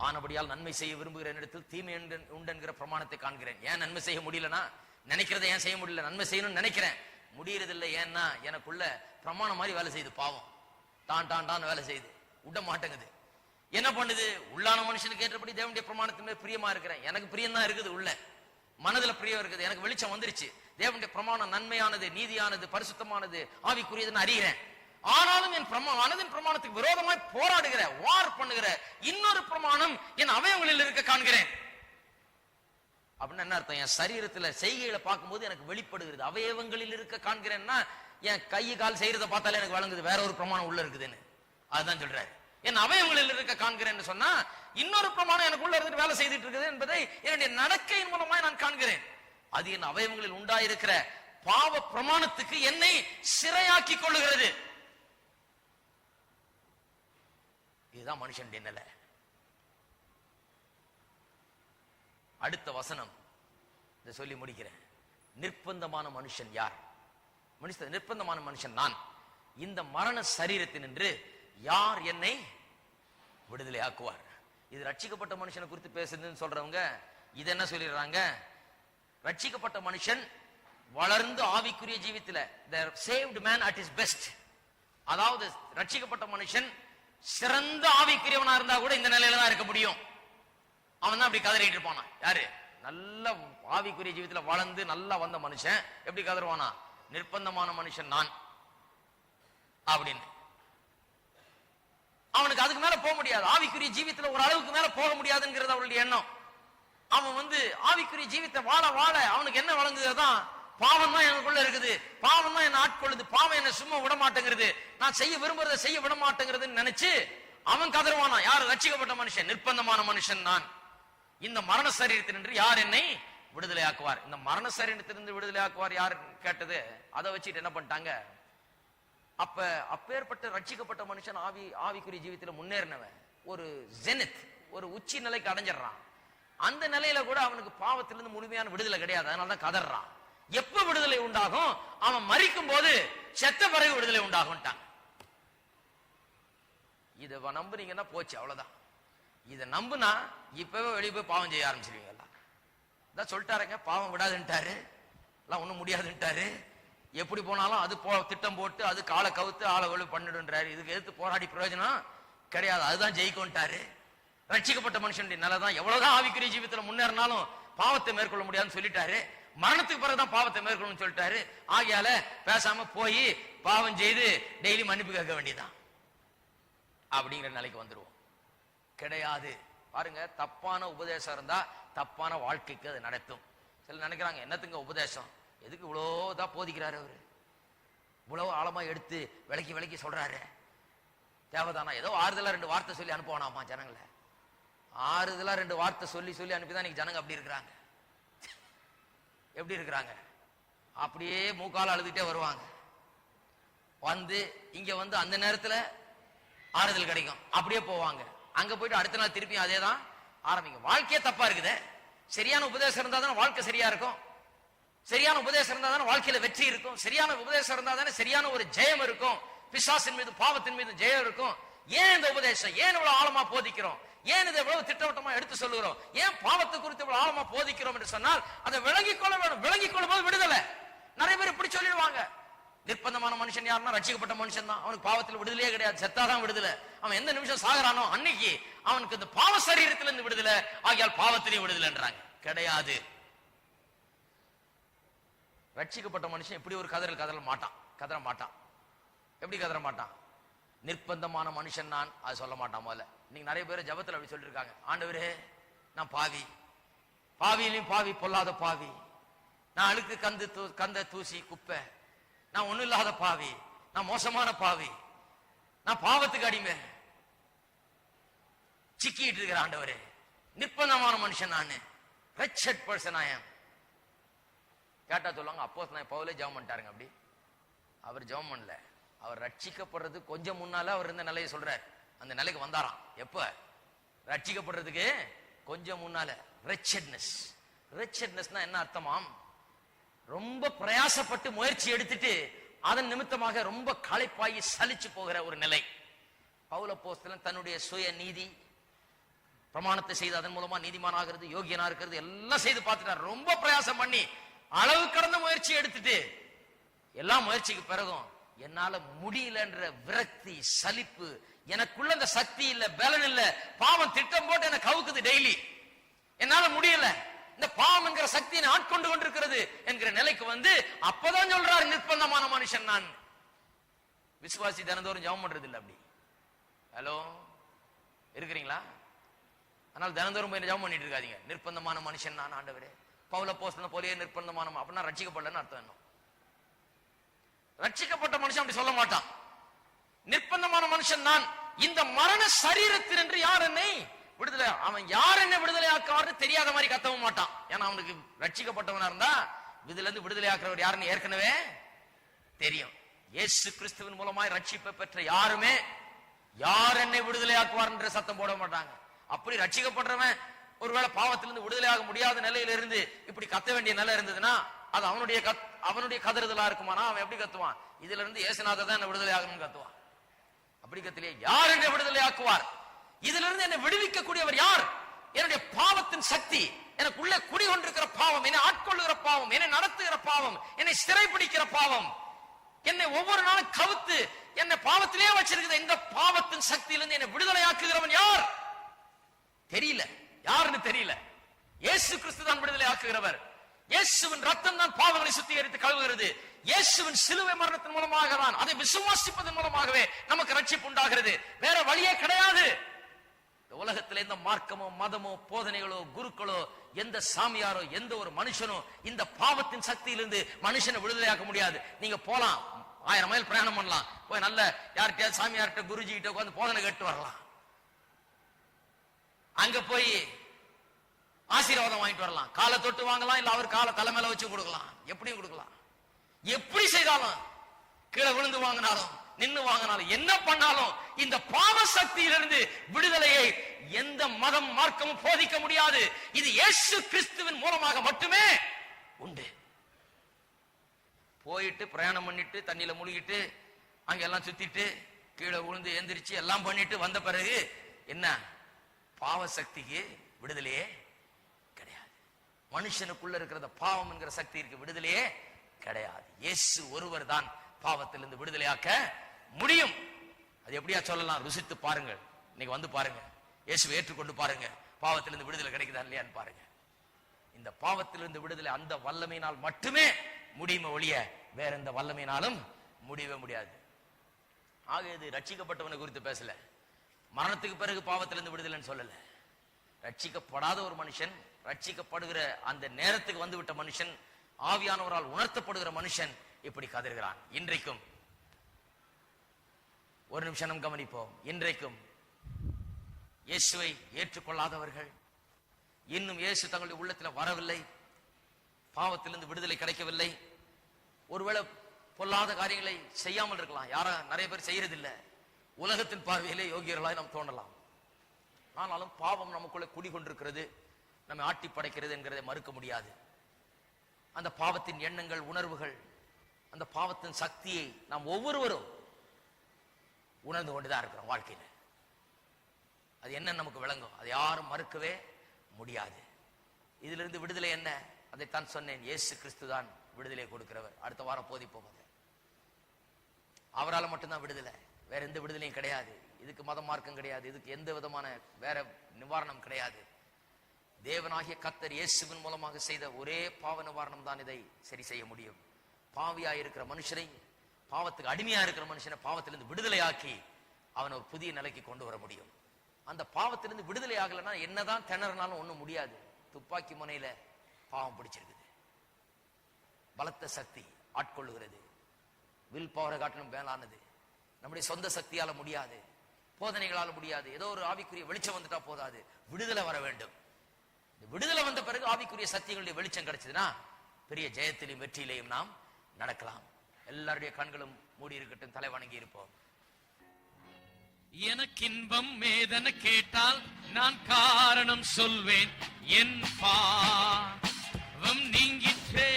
ஆனபடியால் நன்மை செய்ய விரும்புகிற இடத்தில் தீமை உண்டென்கிற பிரமாணத்தை காண்கிறேன். ஏன் நன்மை செய்ய முடியலனா, நினைக்கிறத ஏன் செய்ய முடியல? நன்மை செய்யணும்னு நினைக்கிறேன், முடியறதில்லை. ஏன்னா எனக்குள்ள பிரமாணம் மாதிரி வேலை செய்யுது பாவம். டான் வேலை செய்யுது, விட மாட்டேங்குது. என்ன பண்ணுது? உள்ளான மனுஷனுக்கு ஏற்றபடி தேவனுடைய பிரமாணத்தின் மேல் பிரியமா இருக்கிறேன். எனக்கு பிரியம் தான் இருக்குது, உள்ள மனதுல பிரியம் இருக்குது. எனக்கு வெளிச்சம் வந்துருச்சு. தேவனுடைய பிரமாணம் நன்மையானது, நீதியானது, பரிசுத்தமானது, ஆவிக்குரியதுன்னு அறிகிறேன். ஆனாலும் என் மனதின் பிரமாணத்துக்கு விரோதமாய் போராடுகிற, வார் பண்ணுகிற இன்னொரு பிரமாணம் என் அவயவங்களில் இருக்க காண்கிறேன். அப்படின்னு என்ன அர்த்தம்? என் சரீரத்துல செய்கைகளை பார்க்கும்போது எனக்கு வெளிப்படுகிறது. அவயவங்களில் இருக்க காண்கிறேன்னா என் கை கால் செய்யறத பார்த்தாலே எனக்கு வழங்குது வேற ஒரு பிரமாணம் உள்ள இருக்குதுன்னு. அதுதான் சொல்றாரு. என் அவயவங்களில் இருக்க காண்கிறேன்னு சொன்னா இன்னொரு பிரமாணம் எனக்கு உள்ள இருந்து வேலை செய்துட்டு இருக்குது என்பதை என்னுடைய நடக்கையின் மூலமாய் நான் காண்கிறேன். அது என் அவயவங்களில் உண்டாயிருக்கிற பாவ பிரமாணத்துக்கு என்னை சிறையாக்கி கொள்ளுகிறது. இதுதான் மனுஷனுடைய நிலை. அடுத்த வசனம் இதை சொல்லி முடிக்கிறேன். நிர்பந்தமான மனுஷன் யார்? நிர்பந்தமான மனுஷன் நான். இந்த மரண சரீரத்தினின்று யார் என்னை விடுதலை ஆக்குவார்? இது ரட்சிக்கப்பட்ட மனுஷனை குறித்து பேசுதுன்னு சொல்றவங்க இது என்ன சொல்லிடுறாங்க? ரட்சிக்கப்பட்ட மனுஷன் வளர்ந்து ஆவிக்குரிய ஜீவித்துல, the saved man at his best, அதாவது ரட்சிக்கப்பட்ட மனுஷன் சிறந்த ஆவிக்குரியவனா இருந்தா கூட இந்த நிலையில தான் இருக்க முடியும். அவன் தான் அப்படி கதறிட்டு இருப்பானா? யாரு? நல்ல ஆவிக்குரிய ஜீவித்துல வளர்ந்து நல்லா வந்த மனுஷன் எப்படி கதறுவானா? நிர்பந்தமான மனுஷன் நான் அப்படின்னு. அவனுக்கு அதுக்கு மேல போக முடியாது. ஆவிக்குரிய ஜீவித்துல ஒரு அளவுக்கு மேல போக முடியாதுங்கிறது அவருடைய எண்ணம். அவன் ஆவிக்குரிய ஜீவித்தை வாழ வாழ அவனுக்கு என்ன வழங்குதான்? பாவம் தான் எனக்குள்ள இருக்குது, பாவம் தான் என்ன ஆட்கொள்ளுது, பாவம் என்ன சும்மா விட மாட்டேங்கிறது, நான் செய்ய விரும்புறதை செய்ய விட மாட்டேங்கிறதுன்னு நினைச்சு அவன் கதறுவானா? யார்? ரட்சிக்கப்பட்ட மனுஷன். நிர்பந்தமான மனுஷன் நான். இந்த மரண சரீரத்தினின்று யார் என்னை விடுதலை ஆக்குவார்? இந்த மரண சரீரத்திலிருந்து விடுதலை ஆக்குவார் யார் கேட்டது. அதை வச்சுட்டு என்ன பண்ணிட்டாங்க? அப்பேற்பட்ட ரட்சிக்கப்பட்ட மனுஷன் ஆவிக்குரிய ஜீவித்துல முன்னேறினவன் ஒரு ஜெனித், ஒரு உச்சி நிலைக்கு அடைஞ்சிடறான். அந்த நிலையில கூட அவனுக்கு பாவத்திலிருந்து முழுமையான விடுதலை கிடையாது. அதனாலதான் கதறான். எப்ப விடுதலை உண்டாகும்? அவன் மரிக்கும் போது, செத்த பிறகு விடுதலை உண்டாகும். இத நம்புனீங்கன்னா போச்சு, அவ்வளவுதான். இத நம்புனா இப்பவே வெளியே போய் பாவம் செய்ய ஆரம்பிச்சிருவீங்க. சொல்லிட்டாருங்க, பாவம் விடாதுன்ட்டாரு, எல்லாம் ஒண்ணும் முடியாதுன்ட்டாரு. எப்படி போனாலும் அது திட்டம் போட்டு அது காலை கவுத்து ஆளை ஒழு பண்ணிடுன்றாரு. இதுக்கு எதிர்த்து போராடி பிரயோஜனம் கிடையாது, அதுதான் ஜெயிக்கும்ட்டாரு. ரட்சிக்கப்பட்ட மனுஷனுடைய நிலைதான். எவ்வளவுதான் ஆவிக்குரிய ஜீவித்துல முன்னேறினாலும் பாவத்தை மேற்கொள்ள முடியாதுன்னு சொல்லிட்டாரு. மரணத்துக்கு பிறகுதான் பாவத்தை மேற்கொள்ளணும்னு சொல்லிட்டாரு. ஆகையால பேசாம போய் பாவம் செய்து டெய்லி மன்னிப்பு கேட்க வேண்டியதான் அப்படிங்கிற நிலைக்கு வந்துருவோம். கிடையாது. பாருங்க, தப்பான உபதேசம் இருந்தா தப்பான வாழ்க்கைக்கு அது நடத்தும். சில நினைக்கிறாங்க, என்னத்துங்க உபதேசம், எதுக்கு இவ்வளவுதான் போதிக்கிறாரு அவரு, இவ்வளவு ஆழமா எடுத்து விளக்கி விளக்கி சொல்றாரு, தேவைதானா? ஏதோ ஆறுதலா 2 வார்த்தை சொல்லி அனுப்புவானாமா ஜனங்களை. ஆறுதலா 2 வார்த்தை சொல்லி சொல்லி அனுப்பிதான் இன்னைக்கு ஜனங்க அப்படி இருக்கிறாங்க. எப்படி இருக்கிறாங்க? அப்படியே மூக்கால அழுதுகிட்டே வருவாங்க. இங்க அந்த நேரத்துல ஆறுதல் கிடைக்கும், அப்படியே போவாங்க. அங்க போயிட்டு அடுத்த நாள் திருப்பி அதேதான் ஆரம்பிக்கும். வாழ்க்கையே தப்பா இருக்குது. சரியான உபதேசம் இருந்தா தானே வாழ்க்கை சரியா இருக்கும். சரியான உபதேசம் இருந்தா தானே வாழ்க்கையில வெற்றி இருக்கும். சரியான உபதேசம் இருந்தா தானே சரியான ஒரு ஜெயம் இருக்கும். பிசாசின் மீது பாவத்தின் மீது ஜெயம் இருக்கும். ஏன் இந்த உபதேசம், ஏன் இவ்வளவு ஆழமா போதிக்கிறோம், ஏன் இதை எவ்வளவு திட்டவட்டமா எடுத்து சொல்லுகிறோம், ஏன் பாவத்தை குறித்து இவ்வளவு ஆழமா போதிக்கிறோம் என்று சொன்னால் அதை விளங்கிக் கொள்ள வேண்டும். விளங்கிக் கொள்ளும் போது விடுதலை. நிறைய பேர் இப்படி சொல்லிடுவாங்க, நிர்பந்தமான மனுஷன் யாருன்னா ரட்சிக்கப்பட்ட மனுஷன் தான், அவனுக்கு பாவத்தில் விடுதலையே கிடையாது, செத்தாதான் விடுதலை. அவன் எந்த நிமிஷம் சாகுறானோ அன்னைக்கு அவனுக்கு இந்த பாவ சரீரத்திலிருந்து விடுதலை, ஆகியால் பாவத்திலேயே விடுதலைன்றாங்க. கிடையாது. ரட்சிக்கப்பட்ட மனுஷன் இப்படி ஒரு கதற மாட்டான். எப்படி கதற மாட்டான்? நிர்பந்தமான மனுஷன் நான், அது சொல்ல மாட்டான். முதல்ல நீங்க நிறைய பேர் ஜபத்துல அப்படி சொல்லிருக்காங்க, ஆண்டவரே நான் பாவி, பாவியிலையும் பாவி, பொல்லாத பாவி, நான் அழுக்கு கந்த தூசி குப்பை, நான் ஒண்ணும் இல்லாத பாவி, நான் மோசமான பாவி, நான் பாவத்துக்கு அடிமை, சிக்கிட்டு இருக்கிற ஆண்டவரே, நிர்பந்தமான மனுஷன் நானு, wretched person I am. கேட்டா சொல்லுவாங்க, அப்போஸ்தலன் பவுலே ஜெபம் பண்ணிட்டாருங்க. அப்படி அவர் ஜெபம் பண்ணல, அவர் ரட்சிக்கப்படுறது கொஞ்சம் முன்னால அவர் இருந்த நிலையை சொல்றார். அந்த நிலைக்கு வந்தாராம். எப்ப? ரட்சிக்கப்படுறதுக்கு கொஞ்சம் முன்னால. wretchedness என்ன அர்த்தமாம்? ரொம்ப பிரயாசப்பட்டு முயற்சி எடுத்துட்டு அதன் நிமித்தமாக ரொம்ப களைப்பாகி சலிச்சு போகிற ஒரு நிலை. பவுல் அப்போஸ்தலன் தன்னுடைய சுய நீதி பிரமாணத்தை செய்து அதன் மூலமா நீதிமானாகிறது, யோகியனா இருக்கிறது எல்லாம் செய்து பார்த்துட்டார். ரொம்ப பிரயாசம் பண்ணி அளவு கடந்த முயற்சி எடுத்துட்டு எல்லா முயற்சிக்கு பிறகும் என்னால முடியலன்ற விரக்தி, சலிப்பு, எனக்குள்ள இந்த சக்தி இல்ல, பலன் இல்ல, பாவம் திட்டம் போட்டு எனக்கு கவுக்குது டெய்லி, என்னால முடியல, இந்த பாவம் என்கிற சக்தியை ஆட்கொண்டு கொண்டிருக்கிறது என்கிற நிலைக்கு வந்து அப்பதான் சொல்றாரு நிர்பந்தமான மனுஷன் நான். விசுவாசி தினந்தோறும் ஜெபம் பண்றது இல்ல. அப்படி ஹலோ இருக்கிறீங்களா? அதனால தினந்தோறும் போய் ஜெபம் பண்ணிட்டு இருக்காதீங்க. நிர்பந்தமான மனுஷன் நான் ஆண்டவரே, பவுல் அப்போஸ்தலன் போலயே நிர்பந்தமான, அப்படின்னா ரட்சிக்கப்படலன்னு அர்த்தம். என்ன ரட்சிக்கப்பட்ட மனுஷன் அப்படி சொல்ல மாட்டான். நிர்பந்தமான மனுஷன் நான், இந்த மரண சரீரத்தில் என்று யார் என்னை விடுதலை, அவன் யார் என்ன விடுதலை ஆக்குவார்னு தெரியாத மாதிரி கத்தவும் மாட்டான். ஏன்னா அவனுக்கு ரட்சிக்கப்பட்டவனா இருந்தா இதுல இருந்து விடுதலை ஆக்குறவர் யாருன்னு ஏற்கனவே தெரியும். இயேசு கிறிஸ்துவின் மூலமாய் ரட்சிப்பை பெற்ற யாருமே யார் என்னை விடுதலை ஆக்குவார் என்ற சத்தம் போட மாட்டாங்க. அப்படி ரட்சிக்கப்படுறவன் ஒருவேளை பாவத்திலிருந்து விடுதலை ஆக முடியாத நிலையில இருந்து இப்படி கத்த வேண்டிய நிலை இருந்ததுன்னா அது அவனுடைய கதறுதலா இருக்குமானா அவன் எப்படி கத்துவான்? இதுல இருந்து இயேசுநாதர் தான் என்ன விடுதலை ஆகணும்னு கத்துவான். அப்படி கத்திலே யார் என்னை விடுதலை ஆக்குவார், இதுல இருந்து என்னை விடுவிக்க கூடியவர் யார்? என்னுடைய பாவத்தின் சக்தி, எனக்குள்ள குடிகொண்டிருக்கிற பாவம், என்னை ஆட்கொள்ளுகிற பாவம், என்னை நடத்துகிற பாவம், என்னை சிறைப்பிடிக்கிற பாவம், என்னை ஒவ்வொரு நாளும் கவுத்து என்னை பாவத்திலே வச்சிருக்கிற இந்த பாவத்தின் சக்தியிலிருந்து என்னை விடுதலை ஆக்குகிறவன் யார்? தெரியல, யாருன்னு தெரியல. இயேசு கிறிஸ்து தான் விடுதலை ஆக்குகிறவர். இயேசுவின் ரத்தம் தான் பாவங்களை சுத்திகரித்து கழுவுகிறது. இயேசுவின் சிலுவை மரணத்தின் மூலமாக தான், அதை விசுவாசிப்பதன் மூலமாகவே நமக்கு ரட்சிப்பு உண்டாகிறது. வேற வழியே கிடையாது. உலகத்தில் எந்த மார்க்கமோ மதமோ போதனைகளோ குருக்களோ எந்த சாமியாரோ எந்த ஒரு மனுஷனோ இந்த பாவத்தின் சக்தியிலிருந்து மனுஷனை விடுதலையாக்க முடியாது. நீங்க போலாம், 1000 மைல் பிரயாணம் பண்ணலாம், போய் நல்ல யார்கிட்ட சாமியார்கிட்ட குருஜி கிட்ட உட்கார்ந்து போதனை கேட்டு வரலாம். அங்க போய் ஆசீர்வாதம் வாங்கிட்டு வரலாம், காலை தொட்டு வாங்கலாம், இல்ல அவர் காலை தலைமையில வச்சு கொடுக்கலாம், எப்படியும் கொடுக்கலாம். எப்படி செய்தாலும், கீழே விழுந்து வாங்கினாலும் நின்னு வாங்கினாலும் என்ன பண்ணாலும் இந்த பாவ சக்தியிலிருந்து விடுதலையை எந்த மதம் மார்க்கமும் போதிக்க முடியாது. இது இயேசு கிறிஸ்துவின் மூலமாக மட்டுமே உண்டு. போயிட்டு பிரயாணம் பண்ணிட்டு தண்ணியில முழுகிட்டு அங்க எல்லாம் சுத்திட்டு கீழே விழுந்து எந்திரிச்சு எல்லாம் பண்ணிட்டு வந்த பிறகு என்ன? பாவ சக்திக்கு விடுதலையே கிடையாது. மனுஷனுக்குள்ள இருக்கிற பாவம் என்கிற சக்தி இருக்கு, விடுதலையே கிடையாது. இயேசு ஒருவர் தான் பாவத்திலிருந்து விடுதலையாக்க முடியும். அது எப்படியா சொல்லலாம்? ருசித்து பாருங்கள். இன்னைக்கு வந்து பாருங்க, இயேசுவை ஏற்றுக்கொண்டு பாருங்க, பாவத்திலிருந்து விடுதலை கிடைக்குதா இல்லையான்னு பாருங்க. இந்த பாவத்திலிருந்து விடுதலை அந்த வல்லமையினால் மட்டுமே முடியுமே ஒழிய வேற எந்த வல்லமையினாலும் முடியவே முடியாது. ஆக இது ரட்சிக்கப்பட்டவனை குறித்து பேசல, மரணத்துக்கு பிறகு பாவத்திலிருந்து விடுதலைன்னு சொல்லல. ரட்சிக்கப்படாத ஒரு மனுஷன், ரட்சிக்கப்படுகிற அந்த நேரத்துக்கு வந்து விட்ட மனுஷன், ஆவியானவரால் உணர்த்தப்படுகிற மனுஷன் இப்படி கதறுகிறான். இன்றைக்கும் ஒரு நிமிஷம் நாம் கவனிப்போம். இன்றைக்கும் இயேசுவை ஏற்றுக்கொள்ளாதவர்கள், இன்னும் இயேசு தங்களுடைய உள்ளத்தில் வரவில்லை, பாவத்திலிருந்து விடுதலை கிடைக்கவில்லை, ஒருவேளை பொல்லாத காரியங்களை செய்யாமல் இருக்கலாம். யாரா நிறைய பேர் செய்யறதில்லை. உலகத்தின் பார்வையிலே யோகியர்களாய் நாம் தோணலாம். ஆனாலும் பாவம் நமக்குள்ள குடிகொண்டிருக்கிறது, நம்மை ஆட்டி படைக்கிறது என்கிறதை மறுக்க முடியாது. அந்த பாவத்தின் எண்ணங்கள், உணர்வுகள், அந்த பாவத்தின் சக்தியை நாம் ஒவ்வொருவரும் உணர்ந்து கொண்டுதான் இருக்கிறோம் வாழ்க்கையில். அது என்ன நமக்கு விளங்கும், அதை யாரும் மறுக்கவே முடியாது. இதிலிருந்து விடுதலை என்ன? அதைத்தான் சொன்னேன், இயேசு கிறிஸ்து தான் விடுதலை கொடுக்கிறவர். அடுத்த வாரம் போதிப்போம். அவரால் மட்டும்தான் விடுதலை, வேற எந்த விடுதலையும் கிடையாது. இதுக்கு மத மார்க்கம் கிடையாது, இதுக்கு எந்த விதமான வேற நிவாரணம் கிடையாது. தேவனாகிய கர்த்தர் இயேசுவின் மூலமாக செய்த ஒரே பாவ நிவாரணம் தான் இதை சரி செய்ய முடியும். பாவியா இருக்கிற மனுஷனை, பாவத்துக்கு அடிமையா இருக்கிற மனுஷனை பாவத்திலிருந்து விடுதலையாக்கி அவனை ஒரு புதிய நிலைக்கு கொண்டு வர முடியும். அந்த பாவத்திலிருந்து விடுதலை ஆகலைன்னா என்னதான் திணறினாலும் ஒண்ணும் முடியாது. துப்பாக்கி முனையில பாவம் பிடிச்சிருக்குது, பலத்த சக்தி ஆட்கொள்ளுகிறது, வில் பவரை காட்டிலும் மேலானது. நம்முடைய சொந்த சக்தியால முடியாது, போதனைகளால முடியாது. ஏதோ ஒரு ஆவிக்குரிய வெளிச்சம் வந்துட்டா போதாது, விடுதலை வர வேண்டும். விடுதலை வந்த பிறகு ஆவிக்குரிய சத்தியங்களுடைய வெளிச்சம் கிடைச்சதுன்னா பெரிய ஜெயத்திலையும் வெற்றியிலையும் நாம் நடக்கலாம். எல்லாருடைய கண்களும் மூடி இருக்கட்டும், தலை வணங்கி இருப்போம். எனக்கு இன்பம் மேதன கேட்டால் நான் காரணம் சொல்வேன், என் பாவம் நீங்கிற்றே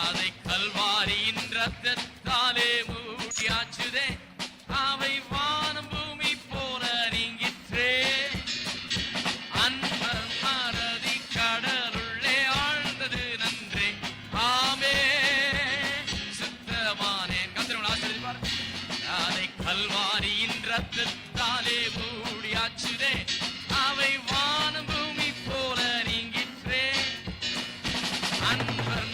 அதை கல்வாரியின் ரத்தத்தாலே மூடியாச்சுதே அவை வானம் பூமி போல நீங்கிற்றே அன்பர் மறதி கடலுள்ளே ஆழ்ந்தது நன்றே ஆமே சுத்தமானேன் கத்திரவன் ஆசிரியர் அதை கல்வாரியின் ரத்தத்தாலே மூடியாச்சுதே அவை வானம் பூமி போல நீங்கிற்றே அன்பர்